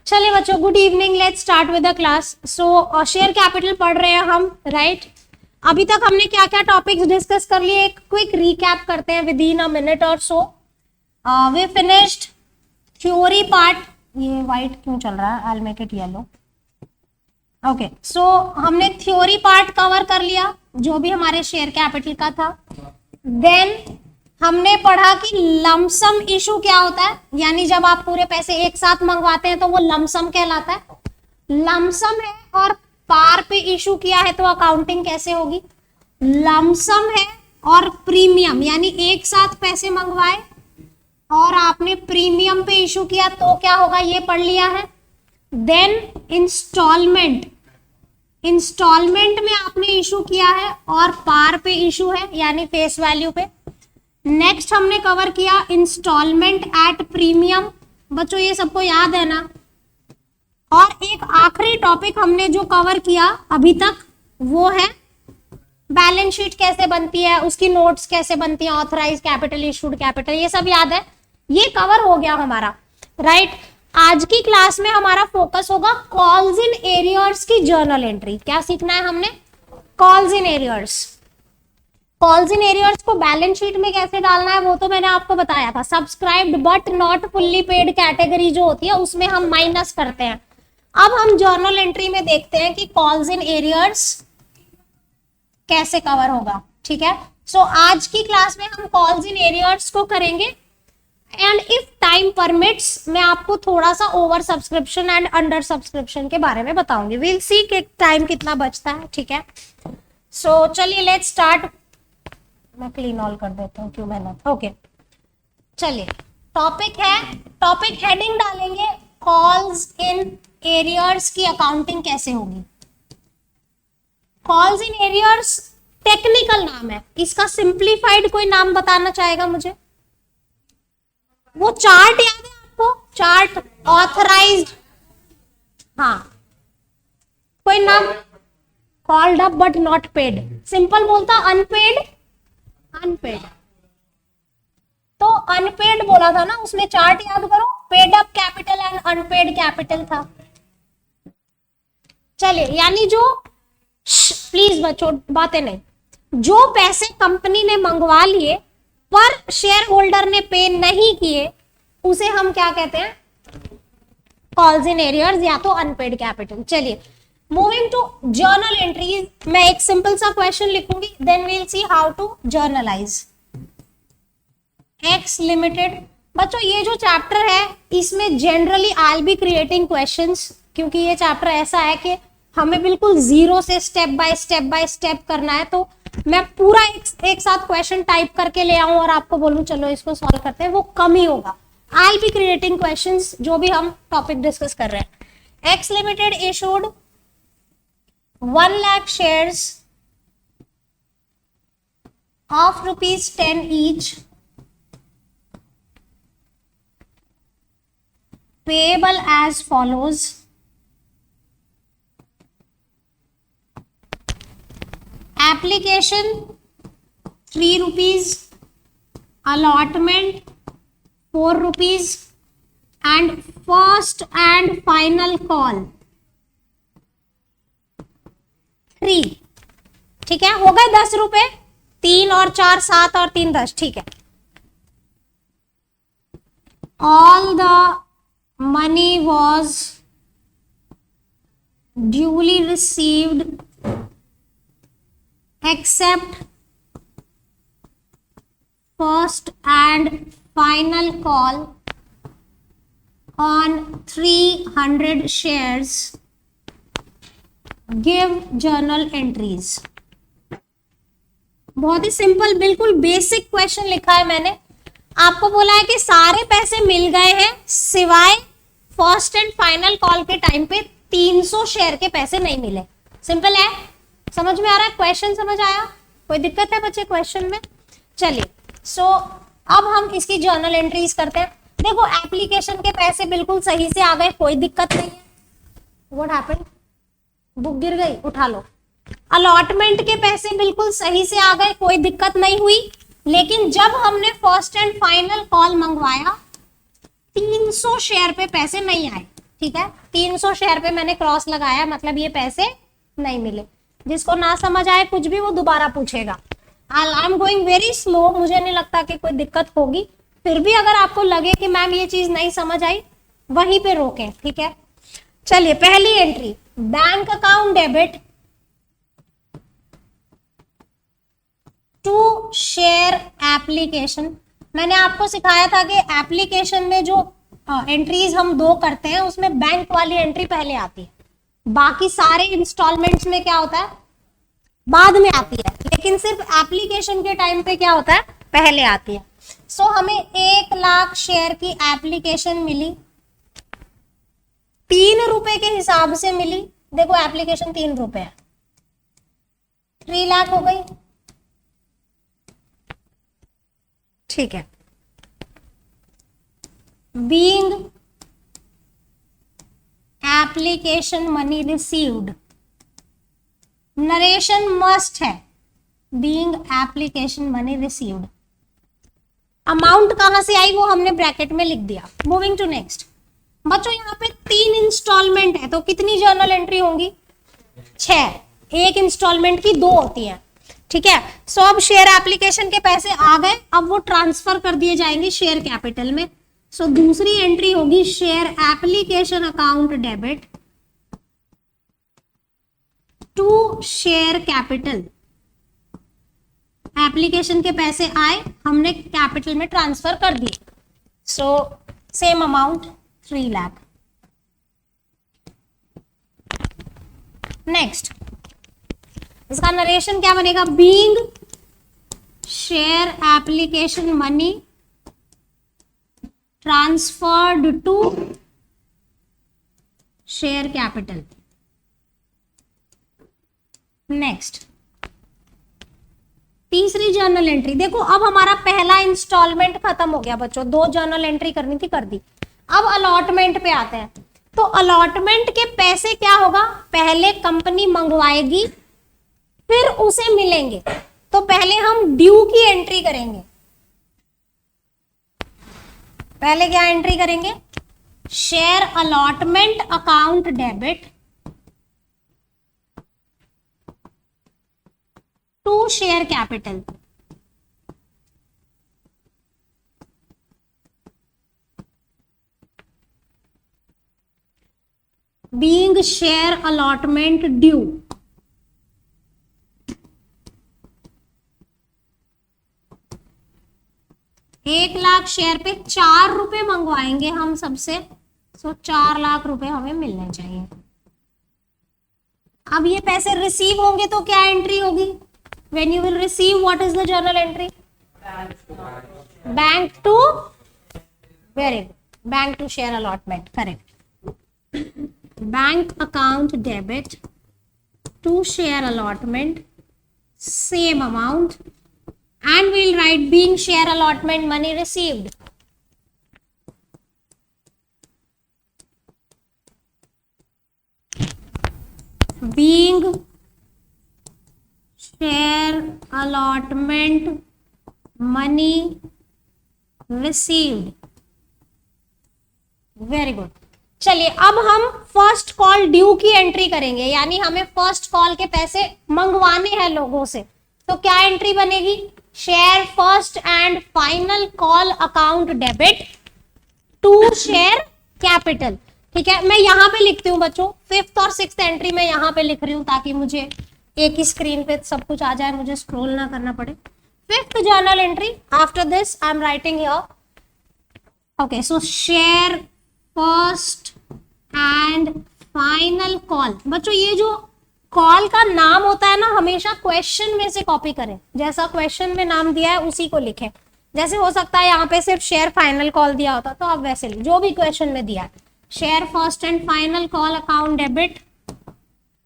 चलिए बच्चों, good evening. Let's start with the class. So share capital पढ़ रहे हैं हम, राइट? अभी तक हमने क्या क्या टॉपिक्स डिस्कस कर लिए, एक क्विक रिकैप करते हैं with in a minute or so. We finished theory part. ये व्हाइट क्यों चल रहा है? I will make it yellow. Okay, so हमने थ्योरी पार्ट कवर कर लिया जो भी हमारे शेयर कैपिटल का था। देन हमने पढ़ा कि लमसम इशू क्या होता है, यानी जब आप पूरे पैसे एक साथ मंगवाते हैं तो वो लमसम कहलाता है। लमसम है और पार पे इशू किया है तो अकाउंटिंग कैसे होगी? लमसम है और प्रीमियम, यानी एक साथ पैसे मंगवाए और आपने प्रीमियम पे इशू किया तो क्या होगा, ये पढ़ लिया है। देन इंस्टॉलमेंट, इंस्टॉलमेंट में आपने इशू किया है और पार पे इशू है, यानी फेस वैल्यू पे। नेक्स्ट हमने कवर किया इंस्टॉलमेंट एट प्रीमियम। बच्चों ये सबको याद है ना? और एक आखिरी टॉपिक हमने जो कवर किया अभी तक वो है बैलेंस शीट कैसे बनती है, उसकी नोट्स कैसे बनती है, ऑथराइज कैपिटल, इशूड कैपिटल, ये सब याद है। ये कवर हो गया हमारा, राइट? आज की क्लास में हमारा फोकस होगा कॉल्स इन एरियर्स की जर्नल एंट्री। क्या सीखना है हमने? Calls in arrears. Calls in arrears को बैलेंस शीट में कैसे डालना है वो तो मैंने आपको बताया था। Subscribed but not fully paid category जो होती है उसमें हम माइनस करते हैं। अब हम जर्नल एंट्री में देखते हैं कि कॉल्स इन एरियर्स कैसे कवर होगा, ठीक है? सो आज की क्लास में हम कॉल्स इन एरियर्स को करेंगे एंड इफ टाइम परमिट्स मैं आपको थोड़ा सा over subscription and under subscription के बारे में बताऊंगी। विल सी कि टाइम कितना बचता है, ठीक है? सो चलिए लेट्स स्टार्ट। मैं क्लीन ऑल कर देता हूँ, क्यों मेहनत। ओके चलिए, टॉपिक है, टॉपिक हेडिंग डालेंगे कॉल्स इन एरियर्स की अकाउंटिंग कैसे होगी। कॉल्स इन एरियर्स टेक्निकल नाम है, इसका सिंप्लीफाइड कोई नाम बताना चाहेगा मुझे? वो चार्ट याद है आपको? चार्ट ऑथराइज्ड, हाँ, कोई नाम? Called up but not paid. Simple बोलता अनपेड, अनपेड। तो अनपेड बोला था ना उसने, चार्ट याद करो। Paid up capital and unpaid capital था। चलिए, यानी जो, प्लीज बच्चों बातें नहीं, जो पैसे कंपनी ने मंगवा लिए पर शेयर होल्डर ने पे नहीं किए उसे हम क्या कहते हैं? कॉल्स इन एरियर्स या तो अनपेड कैपिटल। चलिए मूविंग टू जर्नल एंट्रीज, मैं एक सिंपल सा क्वेश्चन लिखूंगी, then we'll see how to journalize. X limited. बच्चों ये जो चैप्टर है इसमें generally I will be creating questions, क्योंकि ये चैप्टर ऐसा है कि हमें बिल्कुल जीरो से स्टेप बाय स्टेप करना है। तो मैं पूरा एक साथ क्वेश्चन टाइप करके ले आऊं और आपको बोलूं चलो इसको सॉल्व करते हैं, वो कम ही होगा। आई विल बी क्रिएटिंग क्वेश्चंस जो भी हम टॉपिक डिस्कस कर रहे हैं। X limited issued 1 lakh shares of ₹10 each, payable as follows. Application ₹3, allotment ₹4 and first and final call 3। ठीक है, हो गए 10 रुपए। 3 और 4 7 और 3 10, ठीक है। All the money was duly received except first and final call on 300 shares. Give journal entries. बहुत ही सिंपल, बिल्कुल बेसिक क्वेश्चन लिखा है मैंने। आपको बोला है कि सारे पैसे मिल गए हैं सिवाय फर्स्ट एंड फाइनल कॉल के टाइम पे 300 शेयर के पैसे नहीं मिले। सिंपल है, समझ में आ रहा है? क्वेश्चन समझ आया? कोई दिक्कत है बच्चे क्वेश्चन में? चलिए, सो अब हम इसकी जर्नल एंट्रीज करते हैं। देखो एप्लीकेशन के पैसे बिल्कुल सही से आ गए, कोई दिक्कत नहीं है। What happened? बुक गिर गई, उठा लो। अलॉटमेंट के पैसे बिल्कुल सही से आ गए, कोई दिक्कत नहीं हुई। लेकिन जब हमने फर्स्ट एंड फाइनल कॉल मंगवाया 300 शेयर पे पैसे नहीं आए, ठीक है, 300 शेयर पे मैंने क्रॉस लगाया, मतलब ये पैसे नहीं मिले। जिसको ना समझ आए कुछ भी वो दोबारा पूछेगा। I am going very slow, मुझे नहीं लगता कि कोई दिक्कत होगी। फिर भी अगर आपको लगे कि मैम ये चीज नहीं समझ आई, वहीं पे रोकें, ठीक है। चलिए पहली entry, bank account debit to share application. मैंने आपको सिखाया था कि एप्लीकेशन में जो एंट्रीज हम दो करते हैं उसमें बैंक वाली एंट्री पहले आती है, बाकी सारे इंस्टॉलमेंट्स में क्या होता है, बाद में आती है, लेकिन सिर्फ एप्लीकेशन के टाइम पे क्या होता है, पहले आती है। सो हमें 1 लाख शेयर की एप्लीकेशन मिली, 3 रुपए के हिसाब से मिली। देखो एप्लीकेशन 3 रुपए है, 3 लाख हो गई, ठीक है। Being application money received, narration must है, being application money received. Amount कहां से आई वो हमने ब्रैकेट में लिख दिया। Moving to next. बच्चों यहाँ पे 3 इंस्टॉलमेंट है, तो कितनी जर्नल एंट्री होंगी, 6। एक इंस्टॉलमेंट की 2 होती है, ठीक है। सो अब शेयर एप्लीकेशन के पैसे आ गए, अब वो ट्रांसफर कर दिए जाएंगे शेयर कैपिटल में। सो दूसरी एंट्री होगी share application account debit to share capital. Application के पैसे आए, हमने कैपिटल में ट्रांसफर कर दिए। So same amount 3 lakh. Next, इसका नरेशन क्या बनेगा, being share application money transferred to share capital. Next, तीसरी जर्नल एंट्री। देखो अब हमारा पहला इंस्टॉलमेंट खत्म हो गया बच्चों, 2 जर्नल एंट्री करनी थी, कर दी। अब अलॉटमेंट पे आते हैं। तो अलॉटमेंट के पैसे क्या होगा, पहले कंपनी मंगवाएगी फिर उसे मिलेंगे। तो पहले हम ड्यू की एंट्री करेंगे। पहले क्या एंट्री करेंगे, share allotment account debit to share capital. Being share allotment due. एक लाख शेयर पे 4 रुपए मंगवाएंगे हम सबसे, सो 4 लाख रुपए हमें मिलने चाहिए। अब ये पैसे रिसीव होंगे तो क्या एंट्री होगी, when you will receive, what is the journal entry, bank to, very good, bank to share allotment, correct, bank account debit to share allotment, same amount, and we'll write being share allotment money received. Being share allotment money received. Very good. चलिए अब हम first call due की entry करेंगे, यानी हमें first call के पैसे मंगवाने हैं लोगों से। तो क्या एंट्री बनेगी, share first and final call account debit to share capital. ठीक है, मैं यहां पे लिखती हूँ बच्चों, 5th और 6th एंट्री में यहां पे लिख रही हूँ ताकि मुझे एक ही स्क्रीन पे सब कुछ आ जाए, मुझे स्क्रॉल ना करना पड़े। 5th journal entry, after this I am writing here, okay, so share first and final call. बच्चों ये जो कॉल का नाम होता है ना, हमेशा क्वेश्चन में से कॉपी करें, जैसा क्वेश्चन में नाम दिया है उसी को लिखें। जैसे हो सकता है यहाँ पे सिर्फ शेयर फाइनल कॉल दिया होता, तो आप वैसे जो भी क्वेश्चन में दिया है, share first and final call account debit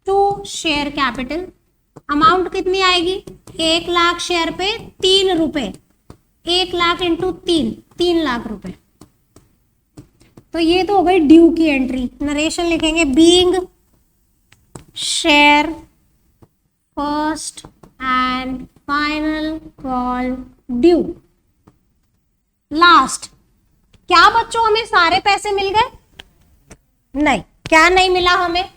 to share capital. Amount कितनी आएगी, 1 लाख शेयर पे 3 रुपए, 1 लाख इंटू 3 लाख रुपए। तो ये तो हो गई ड्यू की एंट्री। नरेशन लिखेंगे, being share first and final call due. Last, क्या बच्चों हमें सारे पैसे मिल गए, नहीं, क्या नहीं मिला हमें?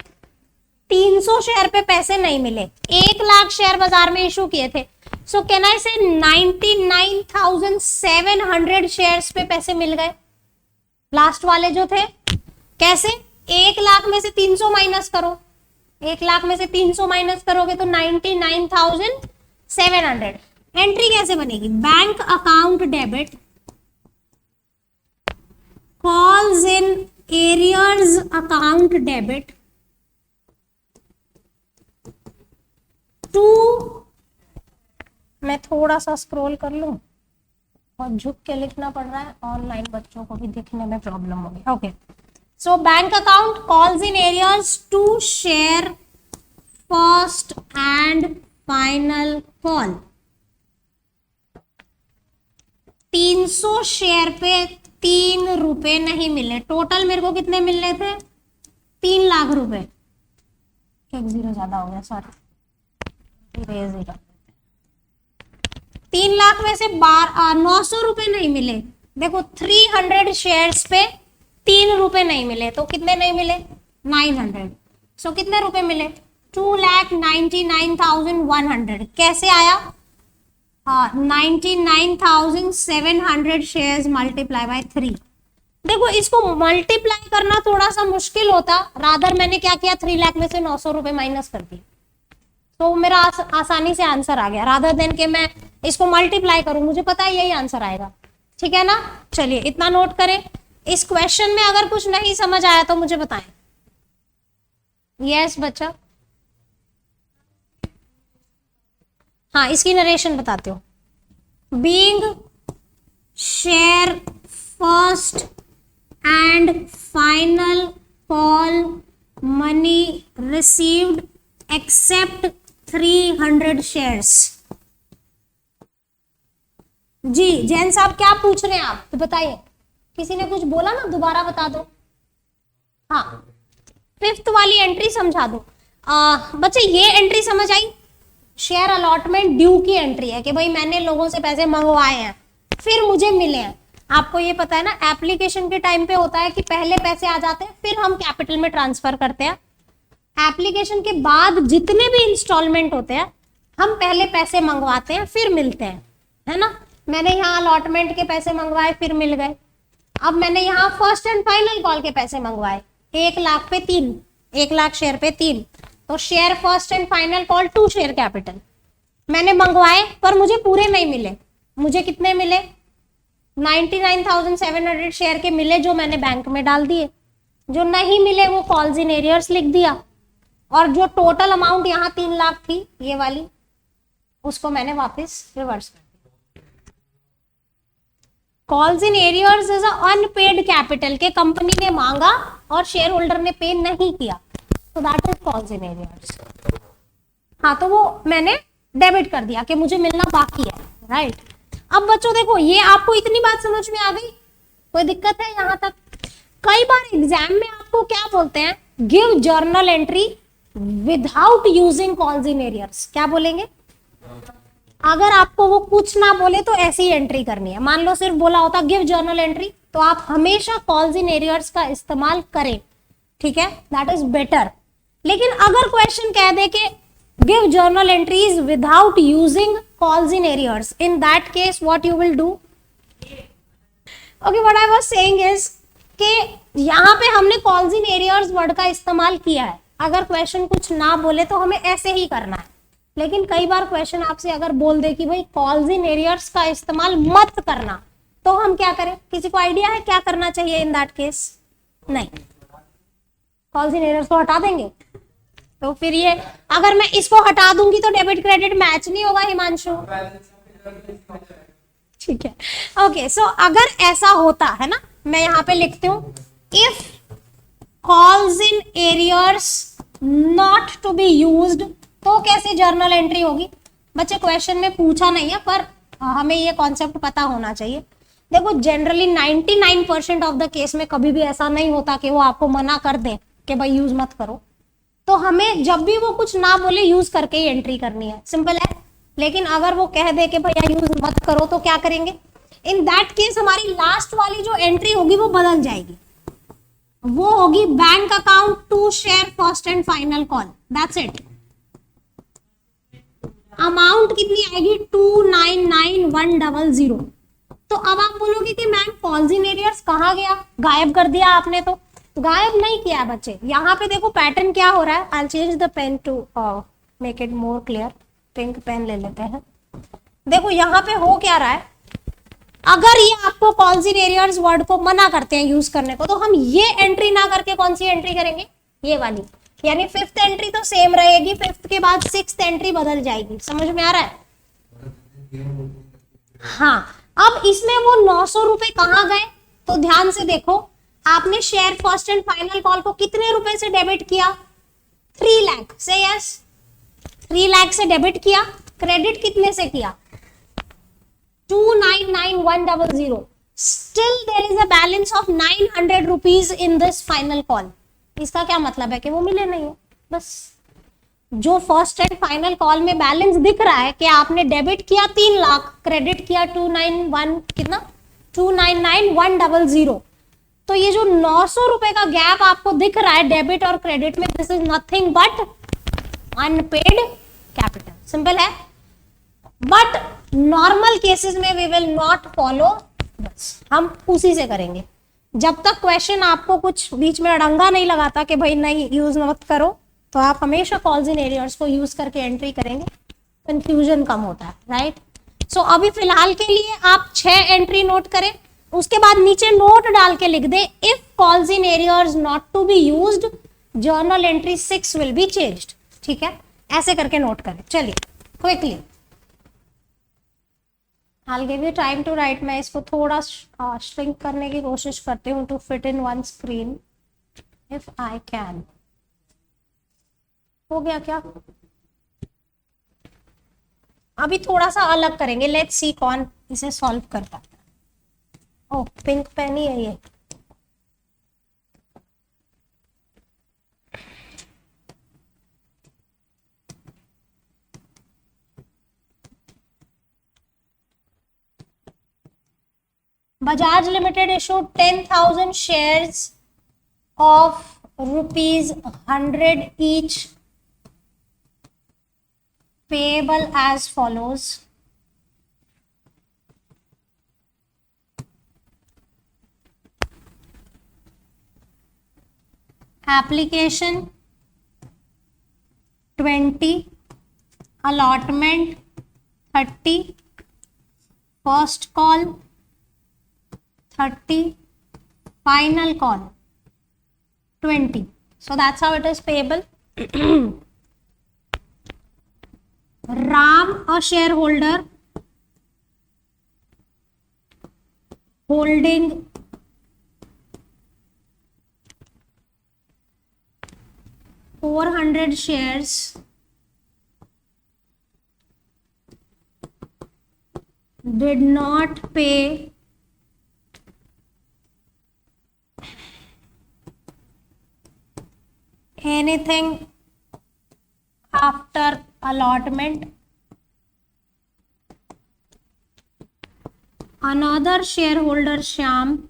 300 शेयर पे पैसे नहीं मिले। 1 लाख शेयर बाजार में इशू किए थे। सो कैन आई से 99,700 शेयर्स पे पैसे मिल गए लास्ट वाले जो थे। कैसे? 1 लाख में से 300 माइनस करो, 1 लाख में से 300 माइनस करोगे तो 99,700। एंट्री कैसे बनेगी? Bank account debit calls in arrears account debit to, मैं थोड़ा सा स्क्रॉल कर लूं और झुक के लिखना पड़ रहा है, ऑनलाइन बच्चों को भी दिखने में प्रॉब्लम होगी। Okay, so bank account calls in arrears to share first and final call. 300 share पे 3 रुपए नहीं मिले, टोटल मेरे को कितने मिलने थे? 3 लाख रुपए। एक जीरो ज्यादा हो गया, सॉरी, 3 लाख में से 900 रुपए नहीं मिले। देखो 300 शेयर्स पे 3 रुपए नहीं मिले, तो कितने नहीं मिले? 900। सो कितने रुपए मिले? 2,99,100। कैसे आया? 99,700 शेयर्स मल्टीप्लाई बाय 3। देखो इसको मल्टीप्लाई करना थोड़ा सा मुश्किल होता, रादर मैंने क्या किया, 3 लाख में से 900 रुपए माइनस कर दिए, तो मेरा आसानी से आंसर आ गया। रादर देन के मैं इसको मल्टीप्लाई करूं, मुझे पता है यही आंसर आएगा। ठीक है ना? चलिए इतना नोट करें। इस क्वेश्चन में अगर कुछ नहीं समझ आया तो मुझे बताएं। यस बच्चा, हाँ इसकी नरेशन बताते हो। Being share first and final call money received except 300 shares. जी जैन साहब क्या पूछ रहे हैं आप, तो बताइए। किसी ने कुछ बोला ना, दोबारा बता दो। हाँ 5th वाली एंट्री समझा दो। बच्चे ये एंट्री समझ आई? शेयर अलॉटमेंट ड्यू की एंट्री है कि भाई मैंने लोगों से पैसे मंगवाए हैं फिर मुझे मिले हैं। आपको ये पता है ना, एप्लीकेशन के टाइम पे होता है कि पहले पैसे आ जाते हैं फिर हम कैपिटल में ट्रांसफर करते हैं। एप्लीकेशन के बाद जितने भी इंस्टॉलमेंट होते हैं हम पहले पैसे मंगवाते हैं फिर मिलते हैं, है ना। मैंने यहाँ अलॉटमेंट के पैसे मंगवाए फिर मिल गए। अब मैंने यहाँ फर्स्ट एंड फाइनल कॉल के पैसे मंगवाए 1 लाख पे 3, 1 लाख शेयर पे 3, तो share first and final call to share capital मैंने मंगवाए पर मुझे पूरे नहीं मिले। मुझे कितने मिले? 99,700 शेयर के मिले जो मैंने बैंक में डाल दिए। जो नहीं मिले वो कॉल्स इन एरियर्स लिख दिया, और जो टोटल अमाउंट यहाँ 3 लाख थी ये वाली, उसको मैंने वापस रिवर्स कर दिया। Calls in arrears is unpaid capital के कंपनी ने मांगा और शेयर होल्डर ने पे नहीं किया, तो that is calls in arrears. हाँ तो वो मैंने डेबिट कर दिया कि मुझे मिलना बाकी है, राइट। अब बच्चों देखो ये आपको इतनी बात समझ में आ गई? कोई दिक्कत है यहाँ तक? कई बार एग्जाम में आपको क्या बोलते हैं, give journal entry without using calls in arrears. क्या बोलेंगे? अगर आपको वो कुछ ना बोले तो ऐसी एंट्री करनी है। मान लो सिर्फ बोला होता गिव जर्नल एंट्री, तो आप हमेशा कॉल्स इन एरियर्स का इस्तेमाल करें, ठीक है, दैट इज बेटर। लेकिन अगर क्वेश्चन कह दे कि give journal entries without using calls in arrears, in that case what you will do? Okay, what I was saying is कि यहाँ पे हमने कॉल्स इन एरियर्स वर्ड का इस्तेमाल किया है। अगर क्वेश्चन कुछ ना बोले तो हमें ऐसे ही करना है। लेकिन कई बार क्वेश्चन आपसे अगर बोल दे कि भाई कॉल्स इन एरियर्स का इस्तेमाल मत करना, तो हम क्या करें? किसी को आइडिया है क्या करना चाहिए इन दैट केस? नहीं, कॉल्स इन एरियर्स को हटा देंगे। तो फिर ये अगर मैं इसको हटा दूंगी तो डेबिट क्रेडिट मैच नहीं होगा हिमांशु, ठीक है। ओके, सो अगर ऐसा होता है ना, मैं यहाँ पे लिखती हूँ if calls in arrears not to be used, तो कैसे जर्नल एंट्री होगी? बच्चे क्वेश्चन में पूछा नहीं है पर हमें ये कॉन्सेप्ट पता होना चाहिए। देखो जनरली 99% ऑफ द केस में कभी भी ऐसा नहीं होता कि वो आपको मना कर दे कि भाई यूज मत करो, तो हमें जब भी वो कुछ ना बोले यूज करके ही एंट्री करनी है, सिंपल है। लेकिन अगर वो कह दे कि भैया यूज मत करो, तो क्या करेंगे? इन दैट केस हमारी लास्ट वाली जो एंट्री होगी वो बदल जाएगी। वो होगी bank account to share first and final call, that's it. Amount कितनी आएगी 299100। तो अब आप बोलोगे कि मैम कॉल्स इन एरियर्स कहाँ गया, गायब कर दिया आपने। तो गायब नहीं किया बच्चे, यहाँ पे देखो पैटर्न क्या हो रहा है। I change the pen to make it more clear, pink pen ले लेते हैं। देखो यहाँ पे हो क्या रहा है, अगर ये आपको कॉल्स इन एरियर्स वर्ड को मना करते हैं यूज करने को, तो हम ये एंट्री ना करके कौन सी एंट्री करेंगे, ये वाली। यानी फिफ्थ एंट्री तो सेम रहेगी, फिफ्थ के बाद सिक्स्थ एंट्री बदल जाएगी। समझ में आ रहा है? हाँ, अब इसमें वो 900 रुपए कहाँ गए, तो ध्यान से देखो, आपने share first and final call को कितने रुपए से डेबिट किया, 3 लाख से, यस 3 लाख से डेबिट किया। क्रेडिट कितने से किया, 299100। Still there is a balance of 900 rupees in this final call. इसका क्या मतलब है कि वो मिले नहीं है। बस जो फर्स्ट एंड फाइनल कॉल में बैलेंस दिख रहा है कि आपने डेबिट किया 3 लाख, क्रेडिट किया 299,100। तो ये जो 900 रुपए का गैप आपको दिख रहा है डेबिट और क्रेडिट में, this is nothing but unpaid capital. Simple है। बट नॉर्मल केसेस में वी विल नॉट फॉलो, बस हम उसी से करेंगे। जब तक क्वेश्चन आपको कुछ बीच में अड़ंगा नहीं लगाता कि भाई नहीं यूज मत करो, तो आप हमेशा कॉल्स इन एरियर्स को यूज करके एंट्री करेंगे, कंफ्यूजन कम होता है, राइट। सो अभी फिलहाल के लिए आप 6 एंट्री नोट करें, उसके बाद नीचे नोट डाल के लिख दे, if calls in arrears not to be used journal entry 6 will be changed. ठीक है, ऐसे करके नोट करें। चलिए quickly, I'll give you time to write। मैं इसको थोड़ा श्रिंक करने की कोशिश करती हूँ to fit in one screen if I can. हो गया क्या? अभी थोड़ा सा अलग करेंगे, लेट्स सी कौन इसे सॉल्व कर पाता है। ओह, पिंक पेन ही है ये। Bajaj Limited issued 10,000 shares of ₹100 each, payable as follows. Application 20, allotment 30, first call 30, final call 20. So that's how it is payable. Ram, a shareholder holding 400 shares, did not pay anything after allotment. Another shareholder, Shyam,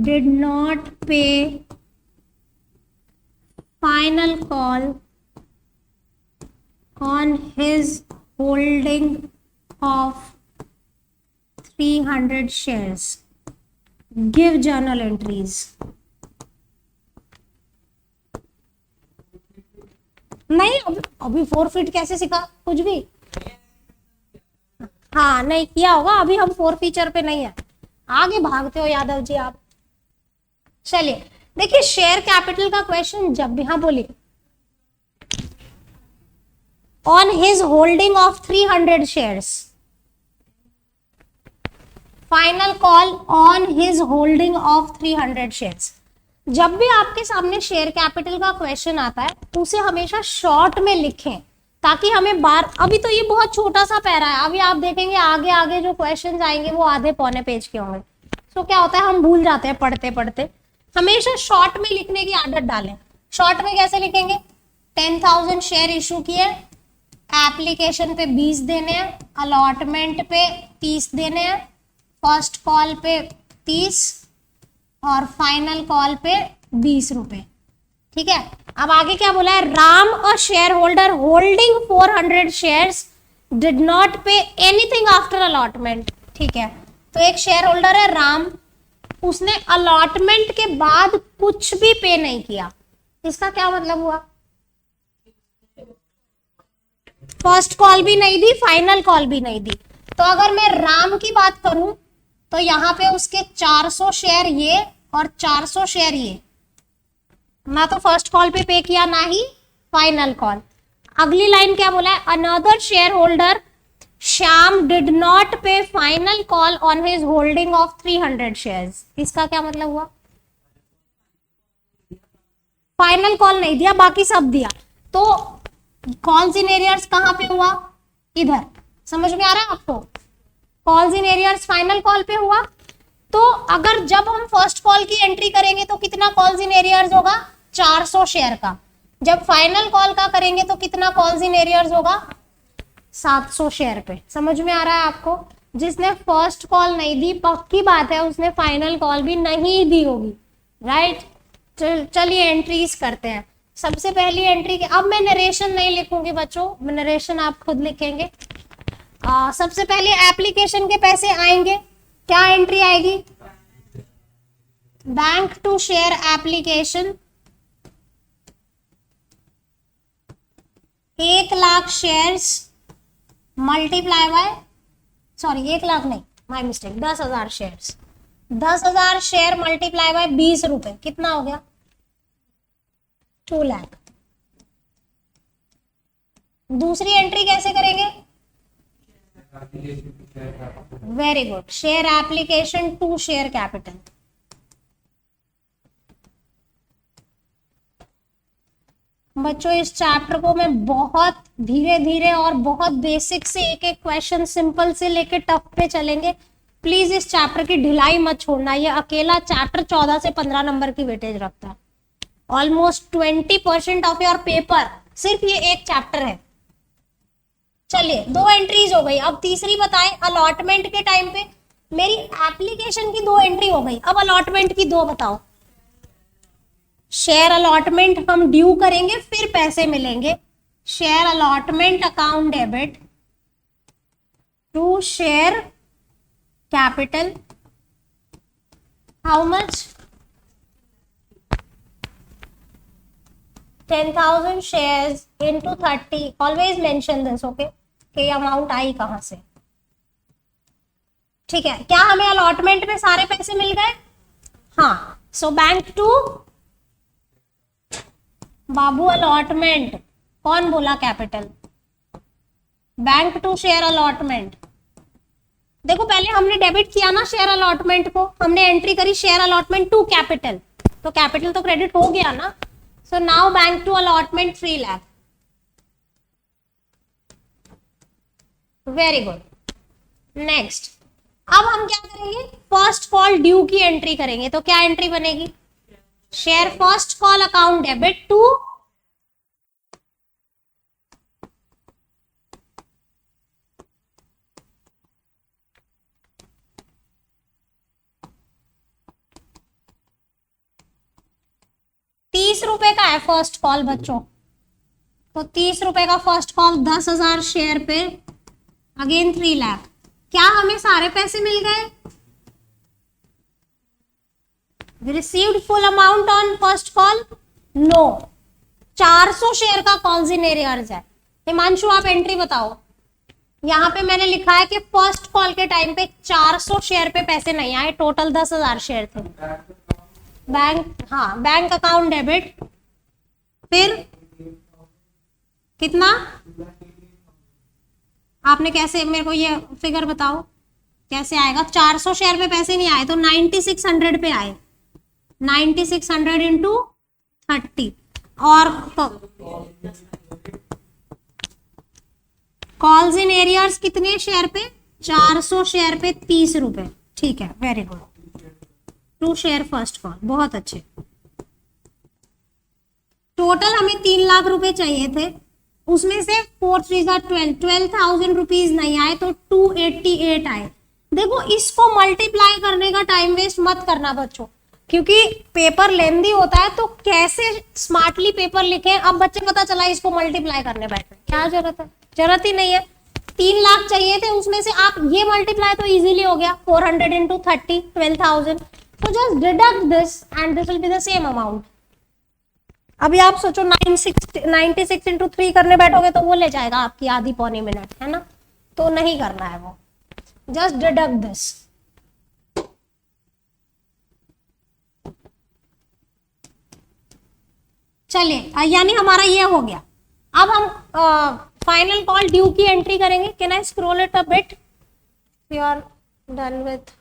did not pay final call on his holding of 300 shares. Give journal entries. नहीं, अभी forfeit कैसे सीखा, कुछ भी? हाँ नहीं किया होगा, अभी हम 4 फीचर पे नहीं है। आगे भागते हो यादव जी आप। चलिए देखिए, शेयर कैपिटल का क्वेश्चन जब भी, हाँ बोलिए, on his holding of 300 shares, final call on his holding of 300 shares. जब भी आपके सामने शेयर कैपिटल का क्वेश्चन आता है, उसे हमेशा शॉर्ट में लिखें, ताकि हमें बार, अभी तो ये बहुत छोटा सा पैरा है, अभी आप देखेंगे आगे आगे जो क्वेश्चन आएंगे वो आधे पौने पेज के होंगे। तो क्या होता है, हम भूल जाते हैं पढ़ते पढ़ते। हमेशा शॉर्ट में लिखने की आदत डालें। शॉर्ट में कैसे लिखेंगे, 10,000 शेयर इशू किए, एप्लीकेशन पे 20 देने हैं, अलॉटमेंट पे 30 देने हैं, फर्स्ट कॉल पे 30 और फाइनल कॉल पे 20 रुपए। ठीक है, अब आगे क्या बोला है, Ram a share holder holding 400 shares did not pay anything after allotment. ठीक है, तो एक शेयर होल्डर है राम, उसने अलॉटमेंट के बाद कुछ भी पे नहीं किया। इसका क्या मतलब हुआ, फर्स्ट कॉल भी नहीं दी, फाइनल कॉल भी नहीं दी। तो अगर मैं राम की बात करूं तो यहां पे उसके 400 शेयर ये और 400 शेयर ये, ना तो फर्स्ट कॉल पे किया ना ही फाइनल कॉल। अगली लाइन क्या बोला है, another share holder Shyam did not pay final call on his holding of 300 shares. इसका क्या मतलब हुआ, फाइनल कॉल नहीं दिया, बाकी सब दिया। तो कॉल्स इन एरियर्स कहां पे हुआ, इधर। समझ में आ रहा है आपको, calls in arrears final call पे हुआ। तो अगर जब हम फर्स्ट कॉल की एंट्री करेंगे तो कितना कॉल्स इन एरियर्स होगा, 400 शेयर का। जब फाइनल कॉल का करेंगे तो कितना कॉल्स इन एरियर्स होगा, 700 शेयर पे। समझ में आ रहा है आपको, जिसने फर्स्ट कॉल नहीं दी पक्की बात है उसने फाइनल कॉल भी नहीं दी होगी, राइट। चलिए एंट्रीज करते हैं। सबसे पहली एंट्री के, अब मैं नरेशन नहीं लिखूंगी बच्चों, नरेशन आप खुद लिखेंगे। सबसे पहले एप्लीकेशन के पैसे आएंगे, क्या एंट्री आएगी, bank to share application 1,00,000 shares multiply by, sorry 1,00,000 नहीं, my mistake, 10,000 shares, 10,000 share multiply by 20 रुपए, कितना हो गया, 2 लाख। दूसरी एंट्री कैसे करेंगे, very good, share application to share capital. बच्चों इस चैप्टर को मैं बहुत धीरे धीरे और बहुत बेसिक से एक एक क्वेश्चन सिंपल से लेके टफ पे चलेंगे। प्लीज इस चैप्टर की ढिलाई मत छोड़ना, ये अकेला चैप्टर 14 से 15 नंबर की वेटेज रखता है। ऑलमोस्ट 20% ऑफ योर पेपर सिर्फ ये एक चैप्टर है। चलिए 2 एंट्रीज हो गई, अब तीसरी बताएं। अलॉटमेंट के टाइम पे मेरी एप्लीकेशन की 2 एंट्री हो गई, अब अलॉटमेंट की 2 बताओ। शेयर अलॉटमेंट हम ड्यू करेंगे फिर पैसे मिलेंगे। Share allotment account debit to share capital, how much, 10,000 shares into 30। Always mention this, okay, कि अमाउंट आई कहां से। ठीक है, क्या हमें अलॉटमेंट में सारे पैसे मिल गए, हाँ। सो बैंक टू बाबू अलॉटमेंट, कौन बोला capital, bank to share allotment. देखो पहले हमने डेबिट किया ना शेयर अलॉटमेंट को, हमने एंट्री करी शेयर अलॉटमेंट टू कैपिटल, तो कैपिटल तो क्रेडिट हो गया ना। So now bank to allotment 3 lakh, very good. Next, अब हम क्या करेंगे, फर्स्ट कॉल ड्यू की एंट्री करेंगे। तो क्या एंट्री बनेगी, share first call account debit to ₹30 का है फर्स्ट कॉल बच्चों, तो ₹30 का फर्स्ट कॉल 10,000 शेयर पे, अगेन 3 लाख। क्या हमें सारे पैसे मिल गए, received full amount on first call, no. 400 share का कॉल्स इन एरियर्स है। हिमांशु आप एंट्री बताओ, यहाँ पे मैंने लिखा है कि फर्स्ट कॉल के टाइम पे 400 शेयर पे पैसे नहीं आए, टोटल 10,000 शेयर थे। बैंक, हाँ, बैंक अकाउंट डेबिट, फिर कितना, आपने कैसे, मेरे को ये फिगर बताओ कैसे आएगा। 400 शेयर पे पैसे नहीं आए तो 9600 पे आए, 9600 इंटू 30। और कॉल्स इन एरियर्स कितने शेयर पे, 400 शेयर पे ₹30। ठीक है, very good, to share first call, बहुत अच्छे। टोटल हमें 3 लाख रुपए चाहिए थे, उसमें से 4 3 12,000 रुपीज नहीं आए तो 288 आए। देखो इसको मल्टीप्लाई करने का टाइम वेस्ट मत करना बच्चों, क्योंकि पेपर लेंदी होता है, तो कैसे स्मार्टली पेपर लिखें। अब बच्चे पता चला इसको मल्टीप्लाई करने बैठे, क्या जरूरत है, जरूरत ही नहीं है। 3 लाख चाहिए थे, उसमें से आप ये मल्टीप्लाई तो इजीली हो गया, 400 इंटू 30 12,000। तो just deduct this and this will be the same amount. अभी आप सोचो 96 इंटू 3 करने बैठोगे तो वो ले जाएगा आपकी आधी पौनी मिनट, है ना, तो नहीं करना है वो, जस्ट डिडक्ट दिस। चलिए यानी हमारा ये हो गया। अब हम फाइनल कॉल ड्यू की एंट्री करेंगे। Can I scroll it a bit, we are done with.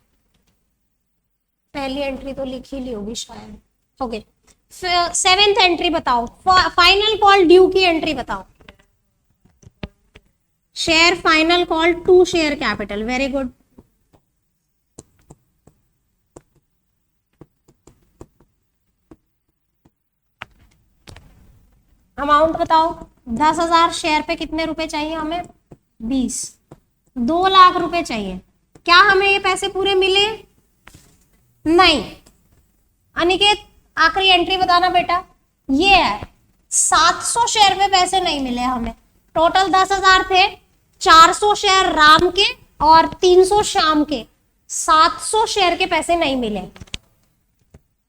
पहली एंट्री तो लिखी ली होगी शायद। ओके, 7th एंट्री बताओ, फाइनल कॉल ड्यू की एंट्री बताओ। Share final call to share capital, very good. Amount बताओ, 10,000 शेयर पे कितने रुपए चाहिए हमें, 20। 2 लाख रुपए चाहिए। क्या हमें ये पैसे पूरे मिले, नहीं। अनिकेत आखिरी एंट्री बताना बेटा, ये है 700 शेयर पे पैसे नहीं मिले हमें। टोटल 10,000 थे, 400 शेयर राम के और 300 श्याम के, 700 शेयर के पैसे नहीं मिले।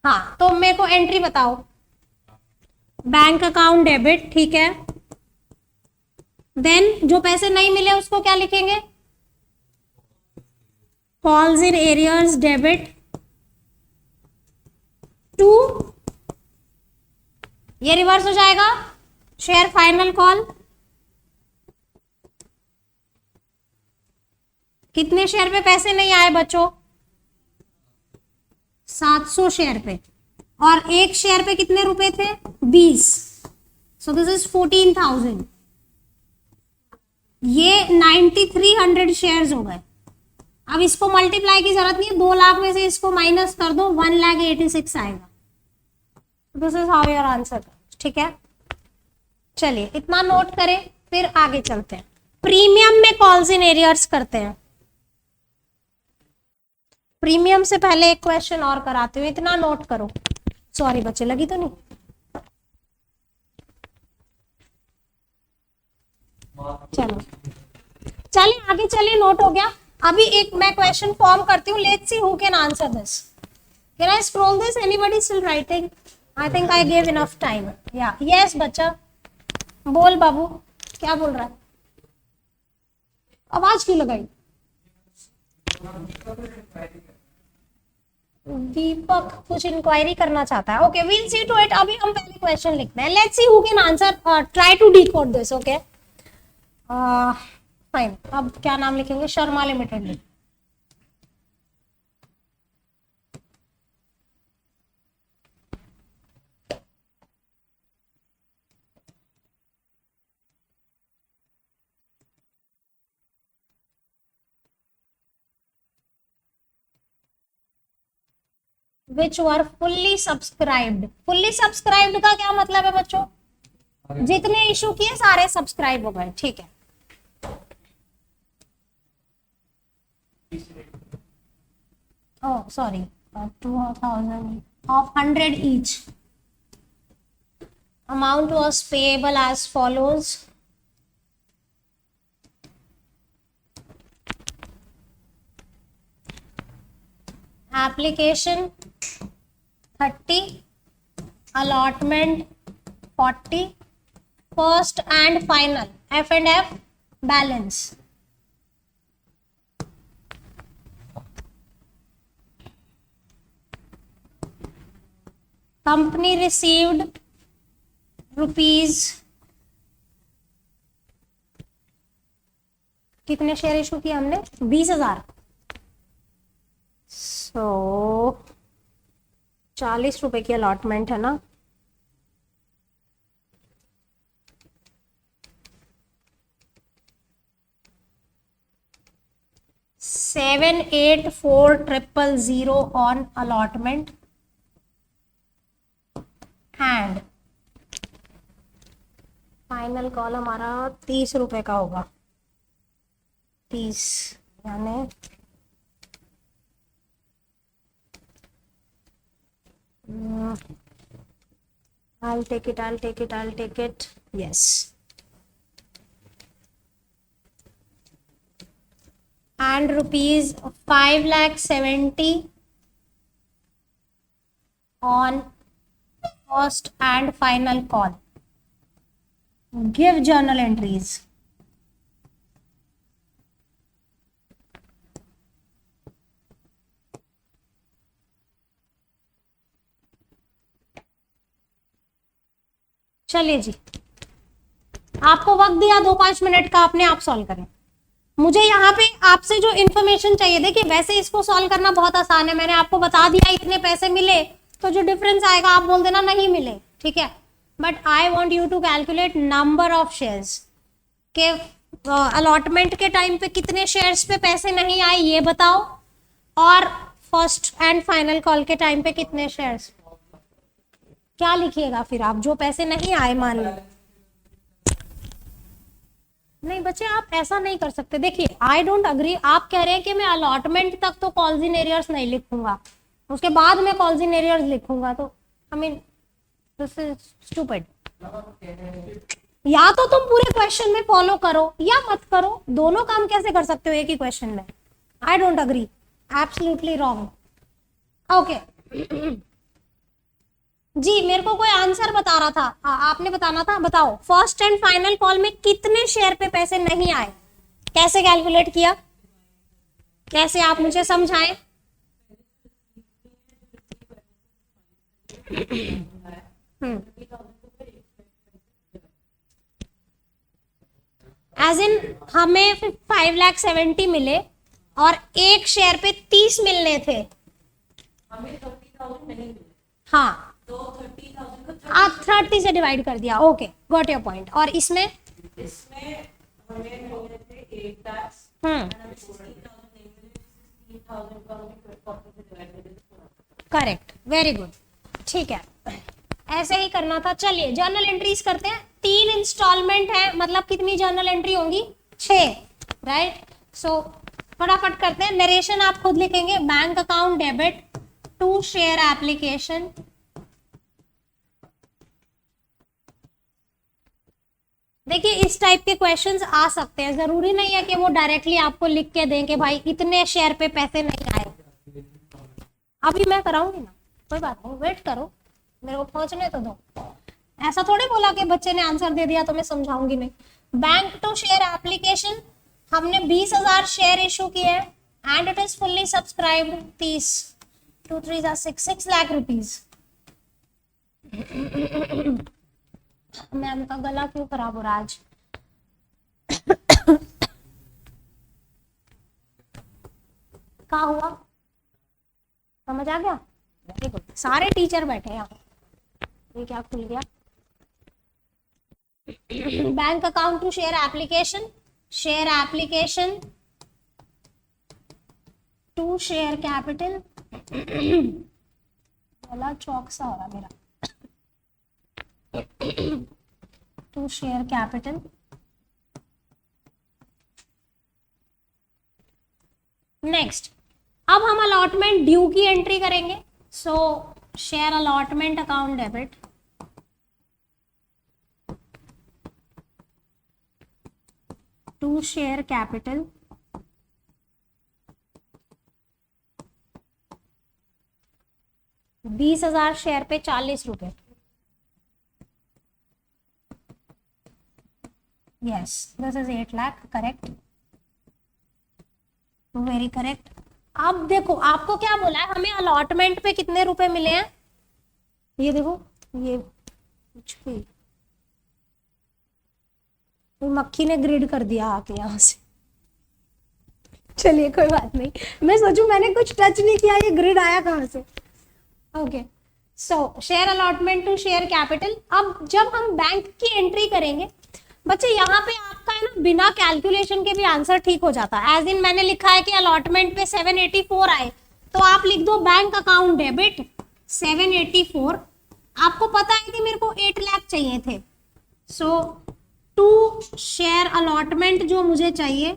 हाँ तो मेरे को एंट्री बताओ। बैंक अकाउंट डेबिट, ठीक है। देन जो पैसे नहीं मिले उसको क्या लिखेंगे, calls in arrears debit to, ये रिवर्स हो जाएगा, शेयर फाइनल कॉल। कितने शेयर पे पैसे नहीं आए बच्चों, 700 शेयर पे, और एक शेयर पे कितने रुपए थे, 20। So this is 14,000। ये 9300 शेयर्स हो गए। अब इसको मल्टीप्लाई की जरूरत नहीं है, 2 लाख में से इसको माइनस कर दो, 1,86,000 आएगा। This is how your answer, ठीक है। चलिए इतना नोट करें, फिर आगे चलते हैं। प्रीमियम में कॉल्स इन एरियर्स करते हैं। प्रीमियम से पहले एक क्वेश्चन और कराते हुए, इतना नोट करो। सॉरी बच्चे, लगी तो नहीं, चलो चलिए आगे चलिए, नोट हो गया। अभी एक मैं क्वेश्चन फॉर्म करती हूँ, let's see who can answer this. Can I scroll this, anybody still writing? I think I give enough time. या यस बच्चा, बोल बाबू, क्या बोल रहा है? आवाज क्यों लगाई? दीपक कुछ इंक्वायरी करना चाहता है। Okay, we'll see to it. अभी हम पहले क्वेश्चन लिखते हैं, let's see who can answer, try to decode this. Okay fine. अब क्या नाम लिखेंगे, Sharma limited. Which were fully subscribed। fully subscribed का क्या मतलब है बच्चों? जितने इशू किए सारे सब्सक्राइब हो गए, ठीक है। Oh sorry, 2,000 of 100 each। Amount was payable as follows। Application 30, allotment 40, first and final, F and F balance। Company received rupees, कितने शेयर इशू किए हमने, 20,000। सो 40 रुपए की अलॉटमेंट है ना। $784,000 on allotment and final call हमारा 30 रुपए का होगा, 30 यानी I'll take it, yes. And rupees 5,70,000 on first and final call. Give journal entries. चलिए जी, आपको वक्त दिया 2-5 मिनट का, अपने आप सॉल्व करें। मुझे यहाँ पे आपसे जो इन्फॉर्मेशन चाहिए, देखिए वैसे इसको सॉल्व करना बहुत आसान है, मैंने आपको बता दिया इतने पैसे मिले, तो जो डिफरेंस आएगा आप बोल देना नहीं मिले, ठीक है। But I want you to calculate number of shares के अलॉटमेंट के टाइम पे कितने शेयर्स पे पैसे नहीं आए ये बताओ, और फर्स्ट एंड फाइनल कॉल के टाइम पे कितने शेयर्स। क्या लिखिएगा फिर आप, जो पैसे नहीं आए मान लो। नहीं बच्चे आप ऐसा नहीं कर सकते, देखिए आई डोंट अग्री। आप कह रहे हैं कि मैं अलॉटमेंट तक तो कॉल्स इन एरियर्स नहीं लिखूंगा, उसके बाद मैं कॉल्स इन एरियर्स लिखूंगा, तो I mean this is stupid. या तो तुम पूरे क्वेश्चन में फॉलो करो या मत करो, दोनों काम कैसे कर सकते हो एक ही क्वेश्चन में। I don't agree, absolutely wrong. Okay जी, मेरे को कोई आंसर बता रहा था, आपने बताना था, बताओ फर्स्ट एंड फाइनल कॉल में कितने शेयर पे पैसे नहीं आए, कैसे कैलकुलेट किया, कैसे आप मुझे समझाएं। एज इन हमें 5,70,000 मिले और एक शेयर पे 30 मिलने थे, हमें 30,000 नहीं मिले। हाँ तो 30,000 को आप 30 से डिवाइड कर दिया, ओके गॉट योर पॉइंट। और इसमें हमें मिले थे 8 टैक्स, 16,000 नहीं मिले, 16,000 का हमें 40 से डिवाइड कर दिया। करेक्ट, वेरी गुड, ठीक है, ऐसे ही करना था। चलिए जर्नल एंट्रीज करते हैं। 3 इंस्टॉलमेंट है, मतलब कितनी जर्नल एंट्री होंगी, 6, राइट। सो फटाफट करते हैं। नरेशन आप खुद लिखेंगे, bank account debit to share application, देखिए इस टाइप के क्वेश्चंस आ सकते हैं, जरूरी नहीं है कि वो डायरेक्टली आपको लिख के दें कि भाई इतने शेयर पे पैसे नहीं आए। अभी मैं कराऊंगी ना, कोई बात नहीं, वेट करो, मेरे को पहुंचने तो दो। ऐसा थोड़ी बोला कि बच्चे ने आंसर दे दिया तो मैं समझाऊंगी नहीं। बैंक टू शेयर एप्लीकेशन, हमने 20,000 शेयर इशू किए and it is fully subscribed. 30 2 3 6 lakh rupees. Ma'am का गला क्यों खराब हो रहा आज। क्या हुआ, समझ आ गया, वेरी गुड, सारे टीचर बैठे हैं यहाँ। ये क्या खुल गया, bank account to share application to share capital. गला चौक सा हो रहा मेरा। टू शेयर कैपिटल, नेक्स्ट अब हम अलॉटमेंट ड्यू की एंट्री करेंगे। So share allotment account debit to share capital, बीस 20,000 शेयर पे 40 रुपए। Yes, this is 8 lakh, correct, very correct. अब देखो आपको क्या बोला है, हमें अलॉटमेंट पे कितने रुपए मिले हैं, ये देखो, ये कुछ भी मक्खी ने ग्रिड कर दिया आके यहाँ से। चलिए कोई बात नहीं, मैं सोचूं मैंने कुछ टच नहीं किया, ये ग्रिड आया कहाँ से। Okay, so share allotment to share capital. अब जब हम बैंक की एंट्री करेंगे बच्चे, यहाँ पे आपका है ना बिना कैलकुलेशन के भी आंसर ठीक हो जाता है। एज इन मैंने लिखा है कि अलॉटमेंट पे 784 आए, तो आप लिख दो बैंक अकाउंट डेबिट 784। आपको पता है कि मेरे को 8 लाख चाहिए थे, सो टू शेयर अलॉटमेंट जो मुझे चाहिए,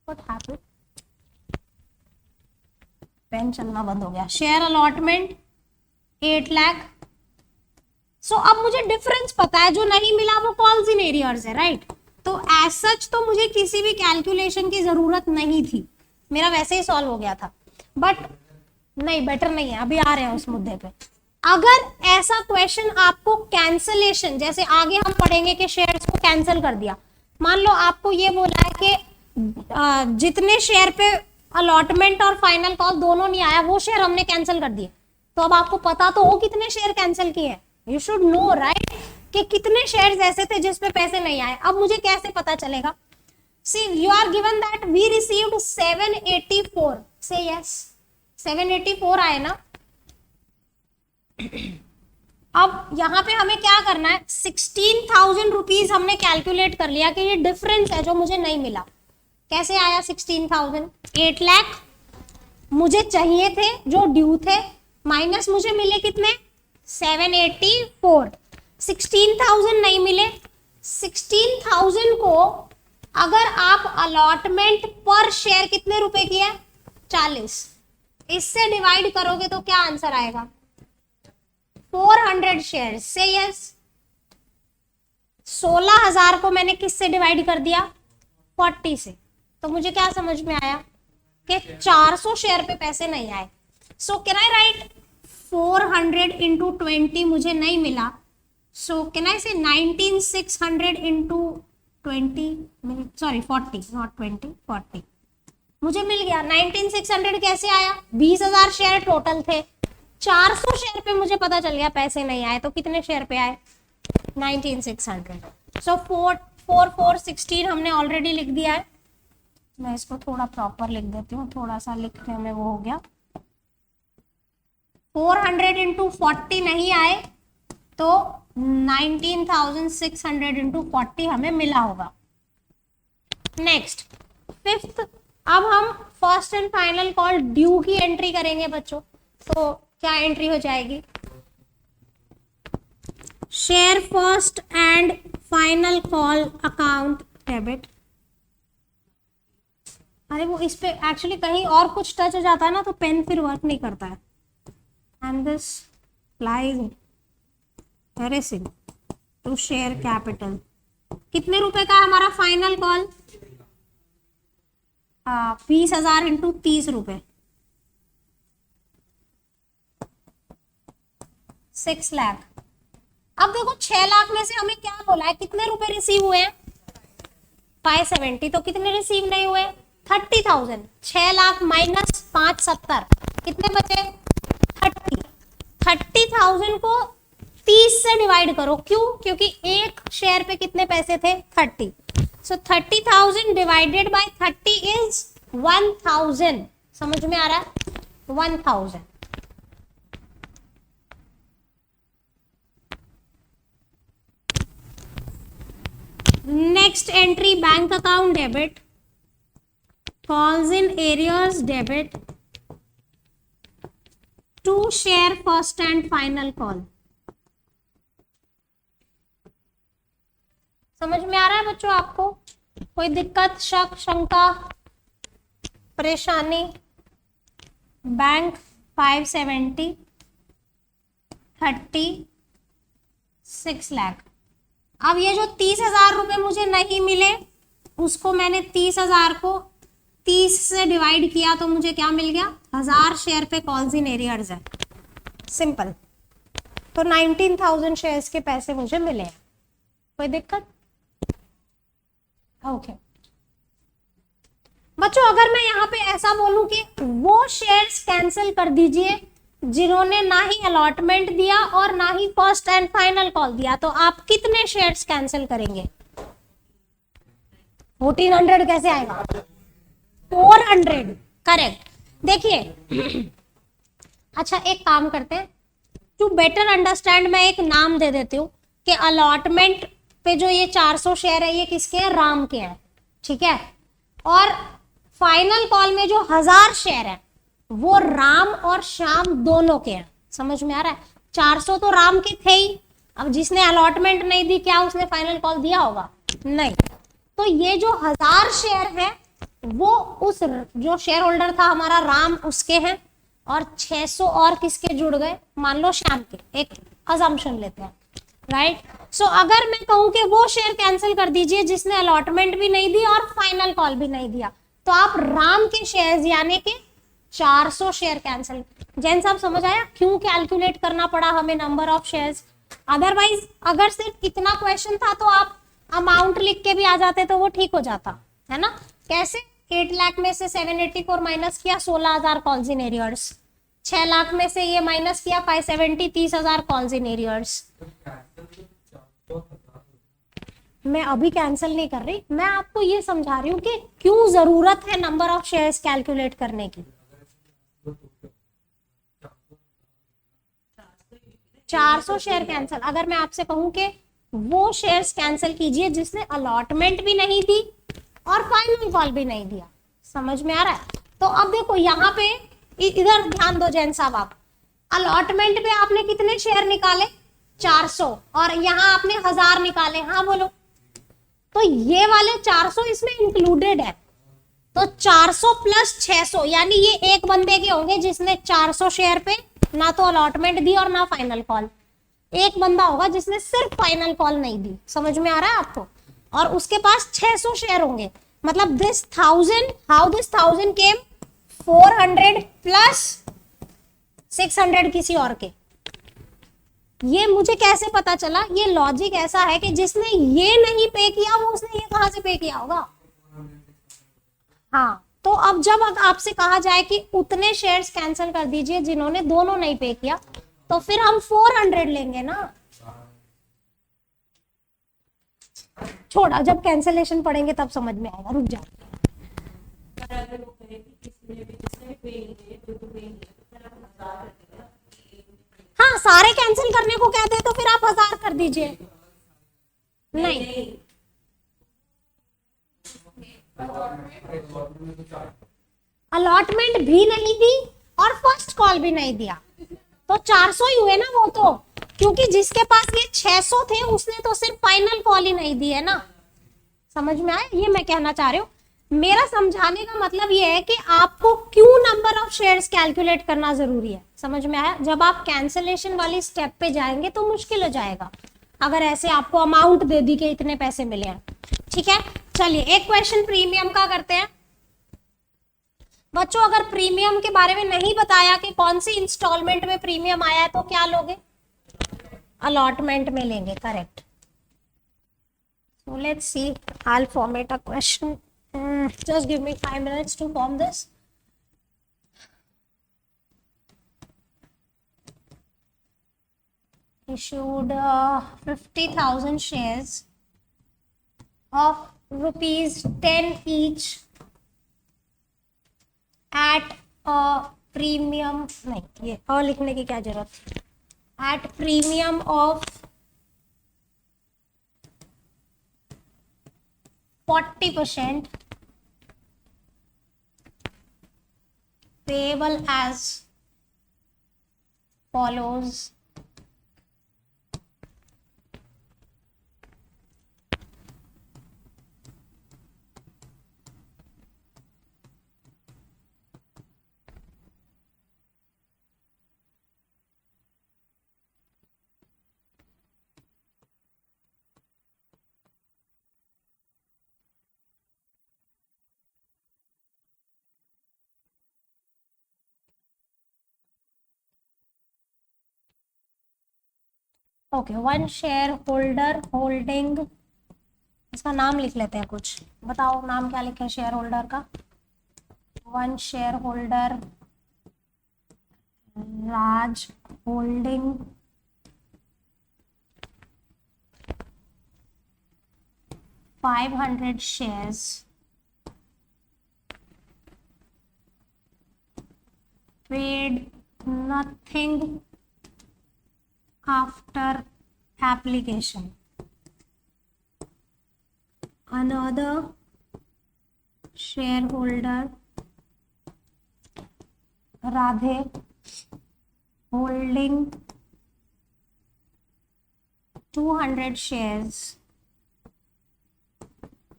व्हाट हैपेंड, पेन चलना बंद हो गया, शेयर अलॉटमेंट 8 लाख। सो अब मुझे डिफरेंस पता है, जो नहीं मिला वो कॉल्स इन एरियर्स है, राइट। तो एज सच तो मुझे किसी भी कैलकुलेशन की जरूरत नहीं थी, मेरा वैसे ही सॉल्व हो गया था। बट नहीं, बेटर नहीं है, अभी आ रहे हैं उस मुद्दे पे। अगर ऐसा क्वेश्चन आपको कैंसलेशन, जैसे आगे हम पढ़ेंगे कि शेयर्स को कैंसिल कर दिया, मान लो आपको ये बोला है कि जितने शेयर पे अलॉटमेंट और फाइनल कॉल दोनों नहीं आया, वो शेयर हमने कैंसिल कर दिए, तो अब आपको पता तो हो कितने शेयर कैंसिल किए हैं, यू शुड नो राइट, कि कितने शेयर्स ऐसे थे जिसपे पैसे नहीं आए। अब मुझे कैसे पता चलेगा? See you are given that we received 784, से यस 784 आए ना। अब यहाँ पे हमें क्या करना है, 16,000 रुपीज हमने कैलकुलेट कर लिया कि ये डिफरेंस है जो मुझे नहीं मिला। कैसे आया 16,000? 8 लाख मुझे चाहिए थे जो ड्यू थे, माइनस मुझे मिले कितने 784, 16,000 नहीं मिले। 16,000 को अगर आप अलॉटमेंट पर शेयर कितने रुपए की है 40, इससे डिवाइड करोगे तो क्या आंसर आएगा 400 शेयर, से यस। 16,000 को मैंने किससे डिवाइड कर दिया 40 से, तो मुझे क्या समझ में आया कि 400 शेयर पे पैसे नहीं आए। So can I right 400 into 20 मुझे नहीं मिला, सो कैन आई से 19,600 इंटू 20, सॉरी 40 नॉट 20, 40 मुझे मिल गया। 19,600 कैसे आया, 20,000 शेयर टोटल थे, 400 शेयर पे मुझे पता चल गया पैसे नहीं आए, तो कितने शेयर पे आए 19,600। सो 4,416 हमने ऑलरेडी लिख दिया है। मैं इसको थोड़ा प्रॉपर लिख देती हूँ, थोड़ा सा लिखने में वो हो गया। 400 इंटू 40 नहीं आए तो 19,600 इंटू 40 हमें मिला होगा। नेक्स्ट 5th, अब हम first and final call due की एंट्री करेंगे बच्चों। तो क्या एंट्री हो जाएगी, share first and final call account debit. अरे वो इस पे एक्चुअली कहीं और कुछ टच हो जाता है ना तो पेन फिर वर्क नहीं करता है। And this lies harassing to share capital. कितने रुपए का हमारा फाइनल कॉल 20,000 इंटू 30 रुपए, 6 लाख। अब देखो 6 लाख में से हमें क्या बोला है, कितने रुपए रिसीव हुए हैं 570, तो कितने रिसीव नहीं हुए 30,000। 6 लाख माइनस 570 कितने बचे 30,000 को 30 से डिवाइड करो, क्यों, क्योंकि एक शेयर पे कितने पैसे थे 30। सो 30,000 डिवाइडेड बाय 30 इज 1,000। समझ में आ रहा है 1,000। Next entry bank account debit, calls in arrears debit to share first and final call। समझ में आ रहा है बच्चों आपको? कोई दिक्कत, शक, शंका, परेशानी? बैंक 570, 30, 6 लाख। अब ये जो 30,000 रुपए मुझे नहीं मिले, उसको मैंने 30,000 को 30 से डिवाइड किया तो मुझे क्या मिल गया 1000 शेयर पे कॉल्स इन एरियर्स है, सिंपल। तो 19,000 शेयर्स के पैसे मुझे मिले हैं। कोई दिक्कत? ओके बच्चों, अगर मैं यहाँ पे ऐसा बोलूं कि वो शेयर्स कैंसिल कर दीजिए जिन्होंने ना ही अलॉटमेंट दिया और ना ही फर्स्ट एंड फाइनल कॉल दिया, तो आप कितने शेयर्स कैंसिल करेंगे 1400 कैसे आएगा 400, करेक्ट। देखिए अच्छा एक काम करते हैं, टू बेटर अंडरस्टैंड मैं एक नाम दे देती हूँ कि अलॉटमेंट पे जो ये 400 शेयर है ये किसके हैं, राम के हैं, ठीक है। और फाइनल कॉल में जो 1000 शेयर है वो राम और श्याम दोनों के हैं। समझ में आ रहा है? 400 तो राम के थे ही, अब जिसने अलॉटमेंट नहीं दी, क्या उसने फाइनल कॉल दिया होगा? नहीं। तो ये जो 1000 शेयर है वो उस जो शेयर होल्डर था हमारा राम, उसके हैं, और 600 और किसके जुड़ गए? मान लो श्याम के, एक अजम्पशन लेते हैं, राइट। सो अगर मैं कहूं कि वो शेयर कैंसिल कर दीजिए जिसने अलॉटमेंट भी नहीं दी और फाइनल कॉल भी नहीं दिया, तो आप राम के शेयर्स यानी कि 400 शेयर कैंसिल। जैन साहब समझ आया क्यों कैलकुलेट करना पड़ा हमें नंबर ऑफ शेयर्स? अदरवाइज अगर सिर्फ इतना क्वेश्चन था तो आप अमाउंट लिख के भी आ जाते तो वो ठीक हो जाता है ना। कैसे? 8 लाख में से 784 माइनस किया, 16,000 कॉल्स इन एरियर्स। 6 लाख में से ये माइनस किया 570, 30,000 कॉल्स इन एरियर्स। मैं अभी कैंसिल नहीं कर रही, मैं आपको ये समझा रही हूँ कि क्यों जरूरत है नंबर ऑफ शेयर्स कैलकुलेट करने की। 400 शेयर कैंसिल। अगर मैं आपसे कहूं कि वो शेयर्स कैंसिल कीजिए जिसने अलॉटमेंट भी नहीं दी और फाइनल कॉल भी नहीं दिया, समझ में आ रहा है? तो अब देखो यहाँ पे इधर ध्यान दो जैन साहब, आप अलॉटमेंट पे आपने कितने शेयर निकाले? 400, और यहाँ आपने 1000 निकाले। हाँ बोलो। तो ये वाले 400 इसमें इंक्लूडेड है, तो 400 प्लस 600 यानी ये एक बंदे के होंगे जिसने 400 शेयर पे ना तो अलॉटमेंट दी और ना फाइनल कॉल। एक बंदा होगा जिसने सिर्फ फाइनल कॉल नहीं दी, समझ में आ रहा है आपको? और उसके पास 600 शेयर होंगे। मतलब this 1000, how this 1000 came? 400 plus 600 किसी और के। ये मुझे कैसे पता चला? ये लॉजिक ऐसा है कि जिसने ये नहीं पे किया वो उसने ये कहां से पे किया होगा? हाँ, तो अब जब आपसे कहा जाए कि उतने शेयर्स कैंसिल कर दीजिए जिन्होंने दोनों नहीं पे किया, तो फिर हम 400 लेंगे ना। छोड़ा, जब कैंसिलेशन पढ़ेंगे तब समझ में आएगा, रुक जाओ। अगर वो कहे कि किसने भी जिसने पे नहीं किए जो तो पे नहीं किए, तो फिर हम 1000 कर देंगे। हाँ, सारे कैंसिल करने को कहते हैं तो फिर आप 1000 कर दीजिए। नहीं, अलॉटमेंट भी नहीं दी और फर्स्ट कॉल भी नहीं दिया तो 400 ही हुए ना वो तो, क्योंकि जिसके पास ये 600 थे उसने तो सिर्फ फाइनल कॉल ही नहीं दी है ना। समझ में आया? ये मैं कहना चाह रही हूँ। मेरा समझाने का मतलब ये है कि आपको क्यों नंबर ऑफ शेयर्स कैलकुलेट करना जरूरी है। समझ में आया? जब आप कैंसिलेशन वाली स्टेप पे जाएंगे तो मुश्किल हो जाएगा अगर ऐसे आपको अमाउंट दे दी कि इतने पैसे मिले हैं। ठीक है, चलिए एक क्वेश्चन प्रीमियम का करते हैं। बच्चों, अगर प्रीमियम के बारे में नहीं बताया कि कौन सी इंस्टॉलमेंट में प्रीमियम आया है तो क्या लोगे? अलॉटमेंट में लेंगे, correct. So let's see, I'll format a question. Just give me 5 minutes to form this. Issued 50,000 shares of ₹10 each at a premium, नहीं ये और लिखने की क्या जरूरत, at premium of 40% payable as follows. Okay, one share holder holding, इसका नाम लिख लेते हैं कुछ। बताओ नाम क्या लिखे शेयर होल्डर का? One share holder Raj holding 500 shares paid nothing after application. Another shareholder Radhe holding 200 shares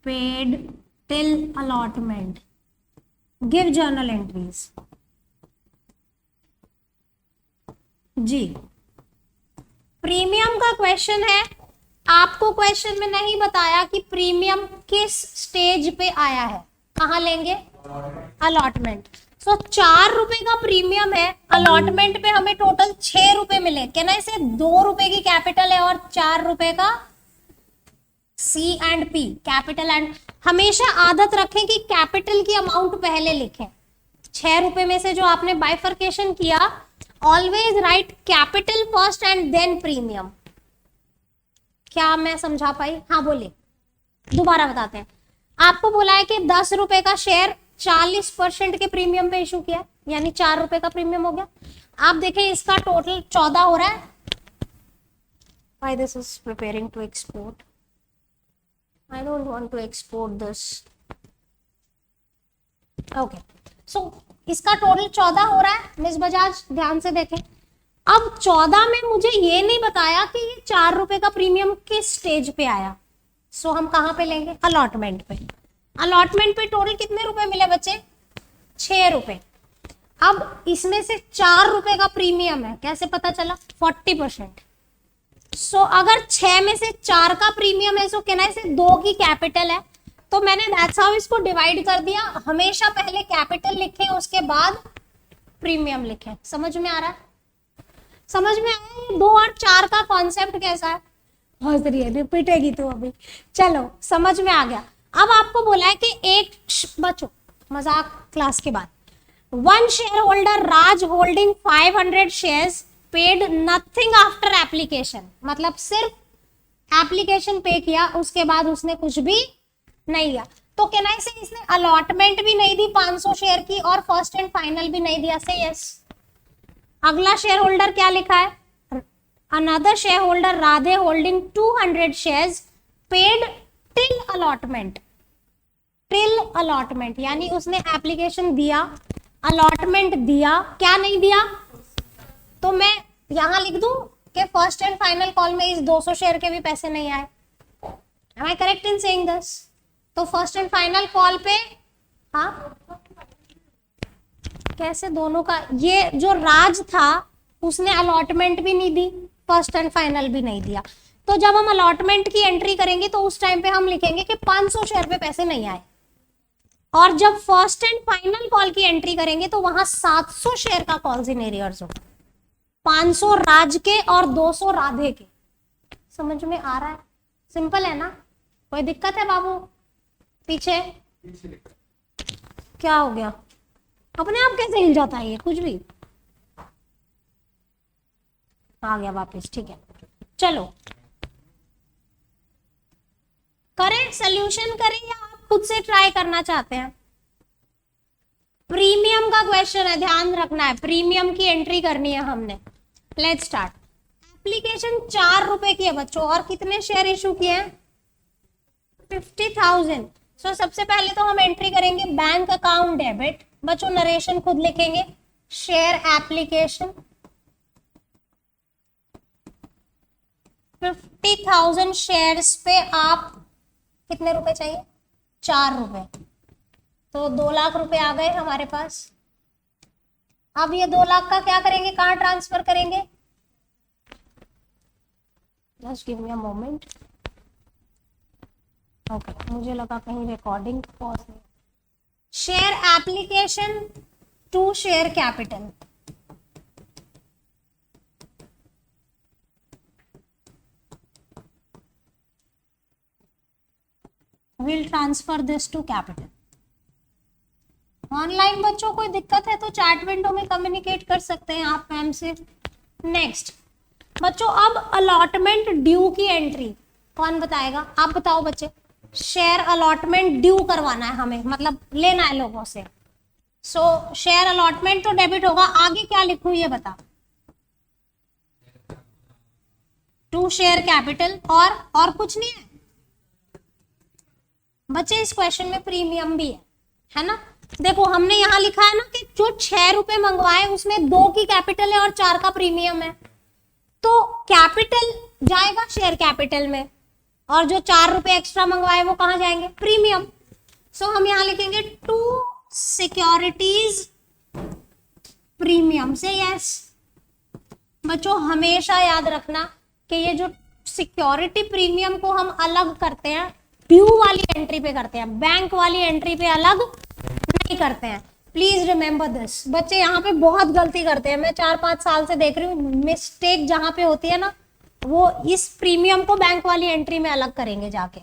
paid till allotment. Give journal entries. जी, प्रीमियम का क्वेश्चन है। आपको क्वेश्चन में नहीं बताया कि प्रीमियम किस स्टेज पे आया है। कहाँ लेंगे? अलॉटमेंट। सो 4 रुपए का प्रीमियम है, अलॉटमेंट पे हमें टोटल 6 रुपए मिले। कहना इसे 2 रुपए की कैपिटल है और 4 रुपए का सी एंड पी, कैपिटल एंड। हमेशा आदत रखें कि कैपिटल की अमाउंट पहले लिखें। 6 रुपए में से जो आपने बाइफर्केशन किया, always write capital first and then premium. क्या मैं समझा पाई? हाँ बोलिए, दोबारा बताते हैं। आपको बोला है कि 10 रुपए का शेयर 40% के प्रीमियम पे इशू किया, यानी 4 रुपए का प्रीमियम हो गया। आप देखें इसका टोटल 14 हो रहा है। Why this is preparing to export? I don't want to export this. Okay. So इसका टोटल 14 हो रहा है। मिस बजाज ध्यान से देखें। अब 14 में मुझे ये नहीं बताया कि ये 4 रुपए का प्रीमियम किस स्टेज पे आया। सो हम कहाँ पे लेंगे? अलॉटमेंट पे। अलॉटमेंट पे टोटल कितने रुपए मिले बच्चे? 6 रुपए। अब इसमें से 4 रुपए का प्रीमियम है, कैसे पता चला? 40%। सो अगर 6 में से 4 का प्रीमियम है, सो कहना है इसे 2 की कैपिटल है, तो मैंने दैट्स हाउ इसको डिवाइड कर दिया। हमेशा पहले कैपिटल लिखें, उसके बाद प्रीमियम लिखें। समझ में आ रहा है? समझ में आया? 2 और 4 का कॉन्सेप्ट कैसा है? हंस रही है, रिपीटेगी तो अभी। चलो समझ में आ गया। अब आपको बोला है कि एक बच्चों, मजाक क्लास के बाद, 1 share holder Raj holding 500 shares paid nothing after application. मतलब सिर्फ एप्लीकेशन पे किया, उसके बाद उसने कुछ भी नहीं दिया। तो कहना है इसने अलॉटमेंट भी नहीं दी 500 शेयर की और फर्स्ट एंड फाइनल भी नहीं दिया। से यस। अगला शेयर होल्डर क्या लिखा है? Another share holder Radhe holding 200 shares paid till allotment. Till allotment यानी उसने एप्लीकेशन दिया, अलॉटमेंट दिया, क्या नहीं दिया? तो मैं यहां लिख दूं कि फर्स्ट एंड फाइनल कॉल में इस 200 शेयर के भी पैसे नहीं आए। Am I correct in saying this? तो फर्स्ट एंड फाइनल कॉल पे, हाँ कैसे दोनों का? ये जो राज था उसने अलॉटमेंट भी नहीं दी, फर्स्ट एंड फाइनल भी नहीं दिया। तो जब हम अलॉटमेंट की एंट्री करेंगे तो उस टाइम पे हम लिखेंगे कि 500 शेयर पे पैसे नहीं आए, और जब फर्स्ट एंड फाइनल कॉल की एंट्री करेंगे तो वहां 700 शेयर का कॉल्स इन एरियर्स होगा, 500 राज के और 200 राधे के। समझ में आ रहा है? सिंपल है ना? कोई दिक्कत है बाबू? पीछे क्या हो गया? अपने आप कैसे हिल जाता है ये? कुछ भी आ गया वापस। ठीक है, चलो करें, सॉल्यूशन करें या आप खुद से ट्राई करना चाहते हैं? प्रीमियम का क्वेश्चन है, ध्यान रखना है। प्रीमियम की एंट्री करनी है हमने। Let's start. एप्लीकेशन 4 रुपए की है बच्चों, और कितने शेयर इशू किए हैं? 50,000। सो सबसे पहले तो हम एंट्री करेंगे बैंक अकाउंट डेबिट। बच्चों नरेशन खुद लिखेंगे। शेयर एप्लीकेशन 50,000 शेयर्स पे आप कितने रुपए चाहिए? 4 रुपए। तो 2 लाख रुपए आ गए हमारे पास। अब ये 2 लाख का क्या करेंगे? कहाँ ट्रांसफर करेंगे? Just give me a moment. Okay, मुझे लगा कहीं रिकॉर्डिंग पॉज नहीं। Share application to share capital. Will transfer this to capital. Online बच्चों कोई दिक्कत है तो चैट विंडो में कम्युनिकेट कर सकते हैं आप मैम से। नेक्स्ट बच्चों, अब अलॉटमेंट ड्यू की एंट्री कौन बताएगा? आप बताओ बच्चे। शेयर अलॉटमेंट ड्यू करवाना है हमें, मतलब लेना है लोगों से। सो शेयर अलॉटमेंट तो डेबिट होगा, आगे क्या लिखूं ये बता। टू शेयर कैपिटल और कुछ नहीं है बच्चे। इस क्वेश्चन में प्रीमियम भी है ना? देखो हमने यहाँ लिखा है ना कि जो 6 रुपए मंगवाए उसमें 2 की कैपिटल है और 4 का प्रीमियम है। तो कैपिटल जाएगा शेयर कैपिटल में, और जो 4 रुपए एक्स्ट्रा मंगवाए वो कहाँ जाएंगे, प्रीमियम। सो हम यहाँ लिखेंगे टू सिक्योरिटीज प्रीमियम से यस। बच्चों हमेशा याद रखना कि ये जो सिक्योरिटी प्रीमियम को हम अलग करते हैं, ड्यू वाली एंट्री पे करते हैं, बैंक वाली एंट्री पे अलग नहीं करते हैं। Please remember this. बच्चे यहाँ पे बहुत गलती करते हैं, मैं 4-5 साल से देख रही हूँ। मिस्टेक जहां पे होती है ना, वो इस प्रीमियम को बैंक वाली एंट्री में अलग करेंगे जाके।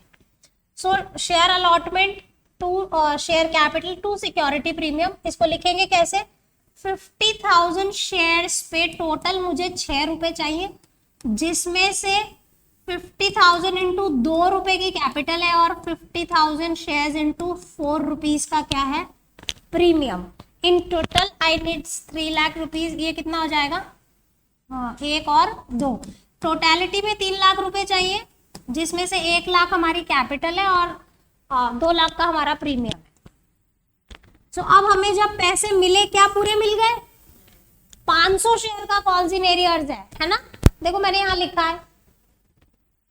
So share allotment to share capital to security premium, इसको लिखेंगे कैसे, 50,000 शेयर्स पे टोटल मुझे 6 रुपए चाहिए, जिसमें से 50,000 इंटू 2 रुपए की कैपिटल है और 50,000 शेयर्स इंटू 4 रुपीज का क्या है, premium. In total I need 3 lakh rupees. ये कितना हो जाएगा, हाँ 1 और 2, टोटलिटी में 3 लाख रुपए चाहिए, जिसमें से 1 लाख हमारी कैपिटल है और 2 लाख का हमारा प्रीमियम है। सो अब हमें जब पैसे मिले, क्या पूरे मिल गए, 500 शेयर का कॉल्स इन एरियर्स है ना। देखो मैंने यहाँ लिखा है,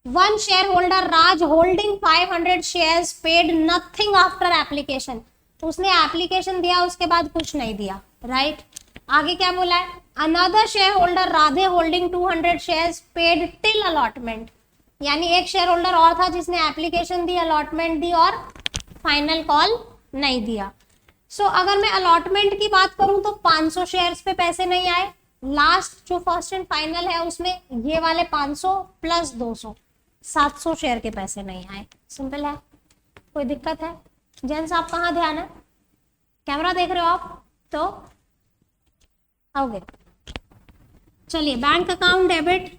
1 share holder Raj holding 500 shares paid nothing after application. उसने एप्लीकेशन दिया, उसके बाद कुछ नहीं दिया, राइट। आगे क्या बोला है, another share holder Radhe holding 200 shares paid till allotment, यानी एक शेयर होल्डर और था जिसने एप्लीकेशन दी, अलॉटमेंट दी और फाइनल कॉल नहीं दिया। सो अगर मैं अलॉटमेंट की बात करूं तो 500 शेयर्स पे पैसे नहीं आए, लास्ट जो फर्स्ट एंड फाइनल है उसमें ये वाले 500 प्लस 200, 700 शेयर के पैसे नहीं आए। सिंपल है, कोई दिक्कत है? जेंट्स आप कहाँ ध्यान है, कैमरा देख रहे हो आप तो आओगे। चलिए bank account debit,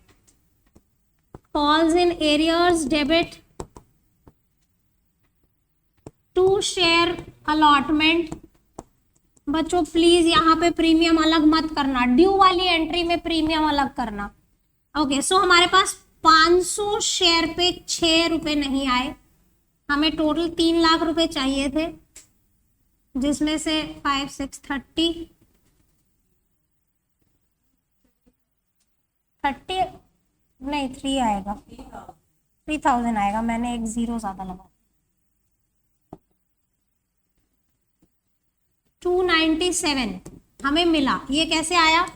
calls in arrears debit, to share allotment. बच्चों प्लीज यहाँ पे प्रीमियम अलग मत करना, ड्यू वाली एंट्री में प्रीमियम अलग करना। ओके सो हमारे पास 500 शेयर पे 6 रुपए नहीं आए, हमें टोटल 3 लाख रुपए चाहिए थे, जिसमें से 5 6 30 नहीं 3 आएगा, 3000 आएगा, मैंने एक 0 ज्यादा लगा। 297 हमें मिला, ये कैसे आया,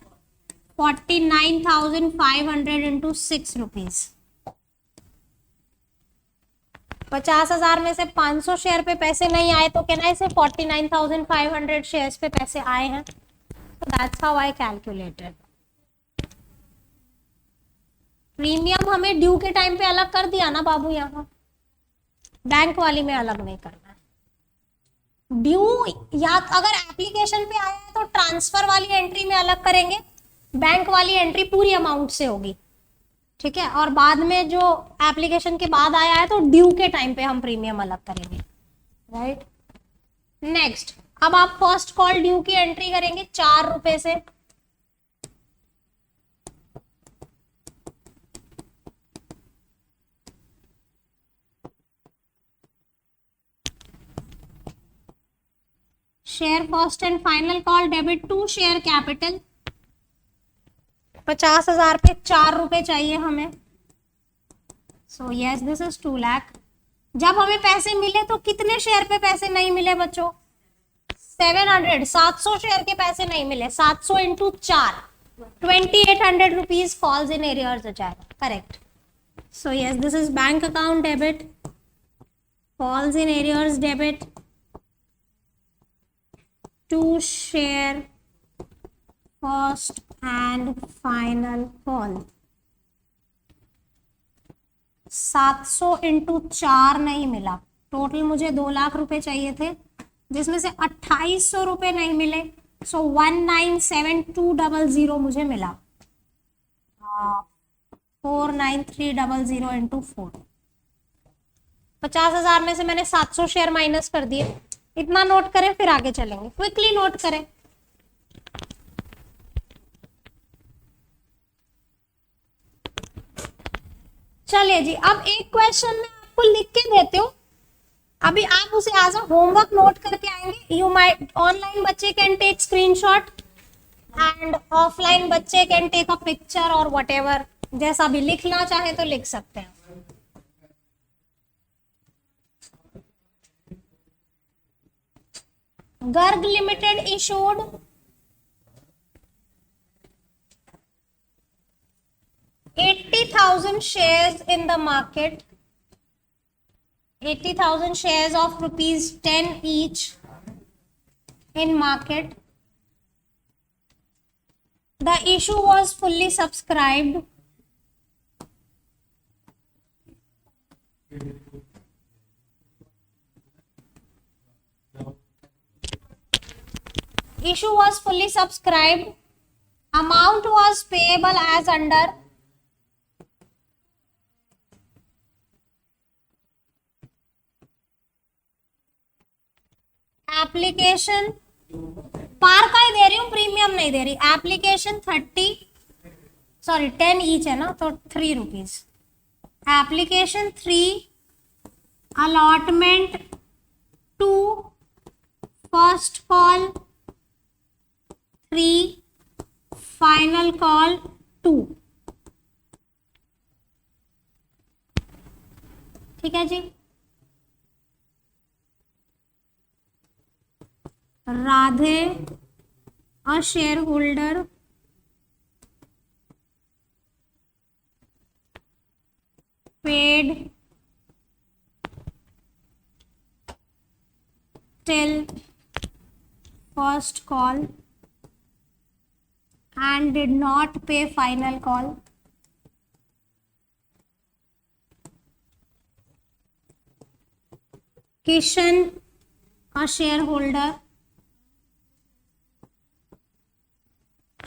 49,500 इंटू 6 रुपीज। 50,000 में से 500 शेयर पे पैसे नहीं आए तो कहना इसे 49,500 शेयर्स पे पैसे आए हैं। That's how I calculated. Premium हमें ड्यू के टाइम पे अलग कर दिया ना बाबू, यहाँ बैंक वाली में अलग नहीं करना है। ड्यू या अगर एप्लीकेशन पे आया है तो ट्रांसफर वाली एंट्री में अलग करेंगे, बैंक वाली एंट्री पूरी अमाउंट से होगी, ठीक है। और बाद में जो एप्लीकेशन के बाद आया है तो ड्यू के टाइम पे हम प्रीमियम अलग करेंगे, राइट। नेक्स्ट, अब आप फर्स्ट कॉल ड्यू की एंट्री करेंगे 4 रुपए से। Share first and final call debit to share capital. 50,000 पे 4 रुपए चाहिए हमें, so yes this is 2 lakh. जब हमें पैसे मिले तो कितने शेयर पे पैसे नहीं मिले बच्चों, 700 शेयर के पैसे नहीं मिले, 700 into 4 2800 rupees calls in arrears हो जाएगा, correct. So yes this is bank account debit, calls in arrears debit to share first and final call. 700 into 4 नहीं मिला, टोटल मुझे 2 लाख रुपए चाहिए थे, जिसमें से 2800 रुपए नहीं मिले, सो 197200 मुझे मिला। 49300 इंटू 4। 50,000 में से मैंने 700 शेयर माइनस कर दिए, इतना नोट करें फिर आगे चलेंगे, क्विकली नोट करें। चलिए जी, अब एक क्वेश्चन मैं आपको लिख के देती हूँ, अभी आप उसे एज अ होमवर्क नोट करके आएंगे। यू माइट ऑनलाइन बच्चे can take screenshot and offline बच्चे कैन टेक अ पिक्चर और व्हाटएवर जैसा भी लिखना चाहे तो लिख सकते हैं। Garg limited issued 80,000 shares in the market, 80,000 shares of rupees 10 each in market. The issue was fully subscribed. Issue was fully subscribed. Amount was payable as under. Application पार का ही दे रही हूँ, प्रीमियम नहीं दे रही। एप्लीकेशन 10 ईच है ना, तो 3 rupees. Application 3, allotment 2, first call 3, final call 2। ठीक है जी। Radhe a shareholder paid till first call and did not pay final call. Kishan a shareholder,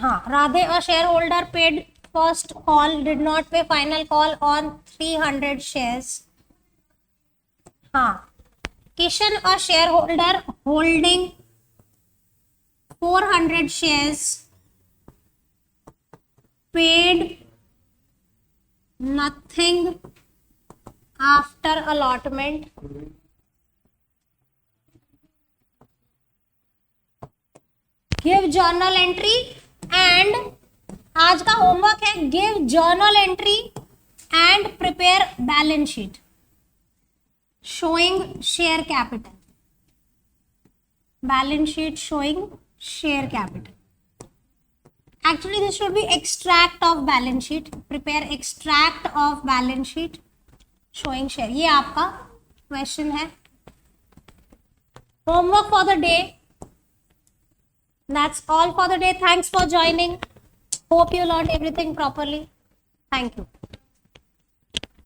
Radhe a shareholder paid first call, did not pay final call on 300 shares. Kishan a shareholder holding 400 shares paid nothing after allotment. Give journal entry and आज का homework है give journal entry and prepare balance sheet showing share capital, balance sheet showing share capital. Actually this should be extract of balance sheet, prepare extract of balance sheet showing share. ये आपका question है। Homework for the day, that's all for the day. Thanks for joining. Hope you learned everything properly. Thank you.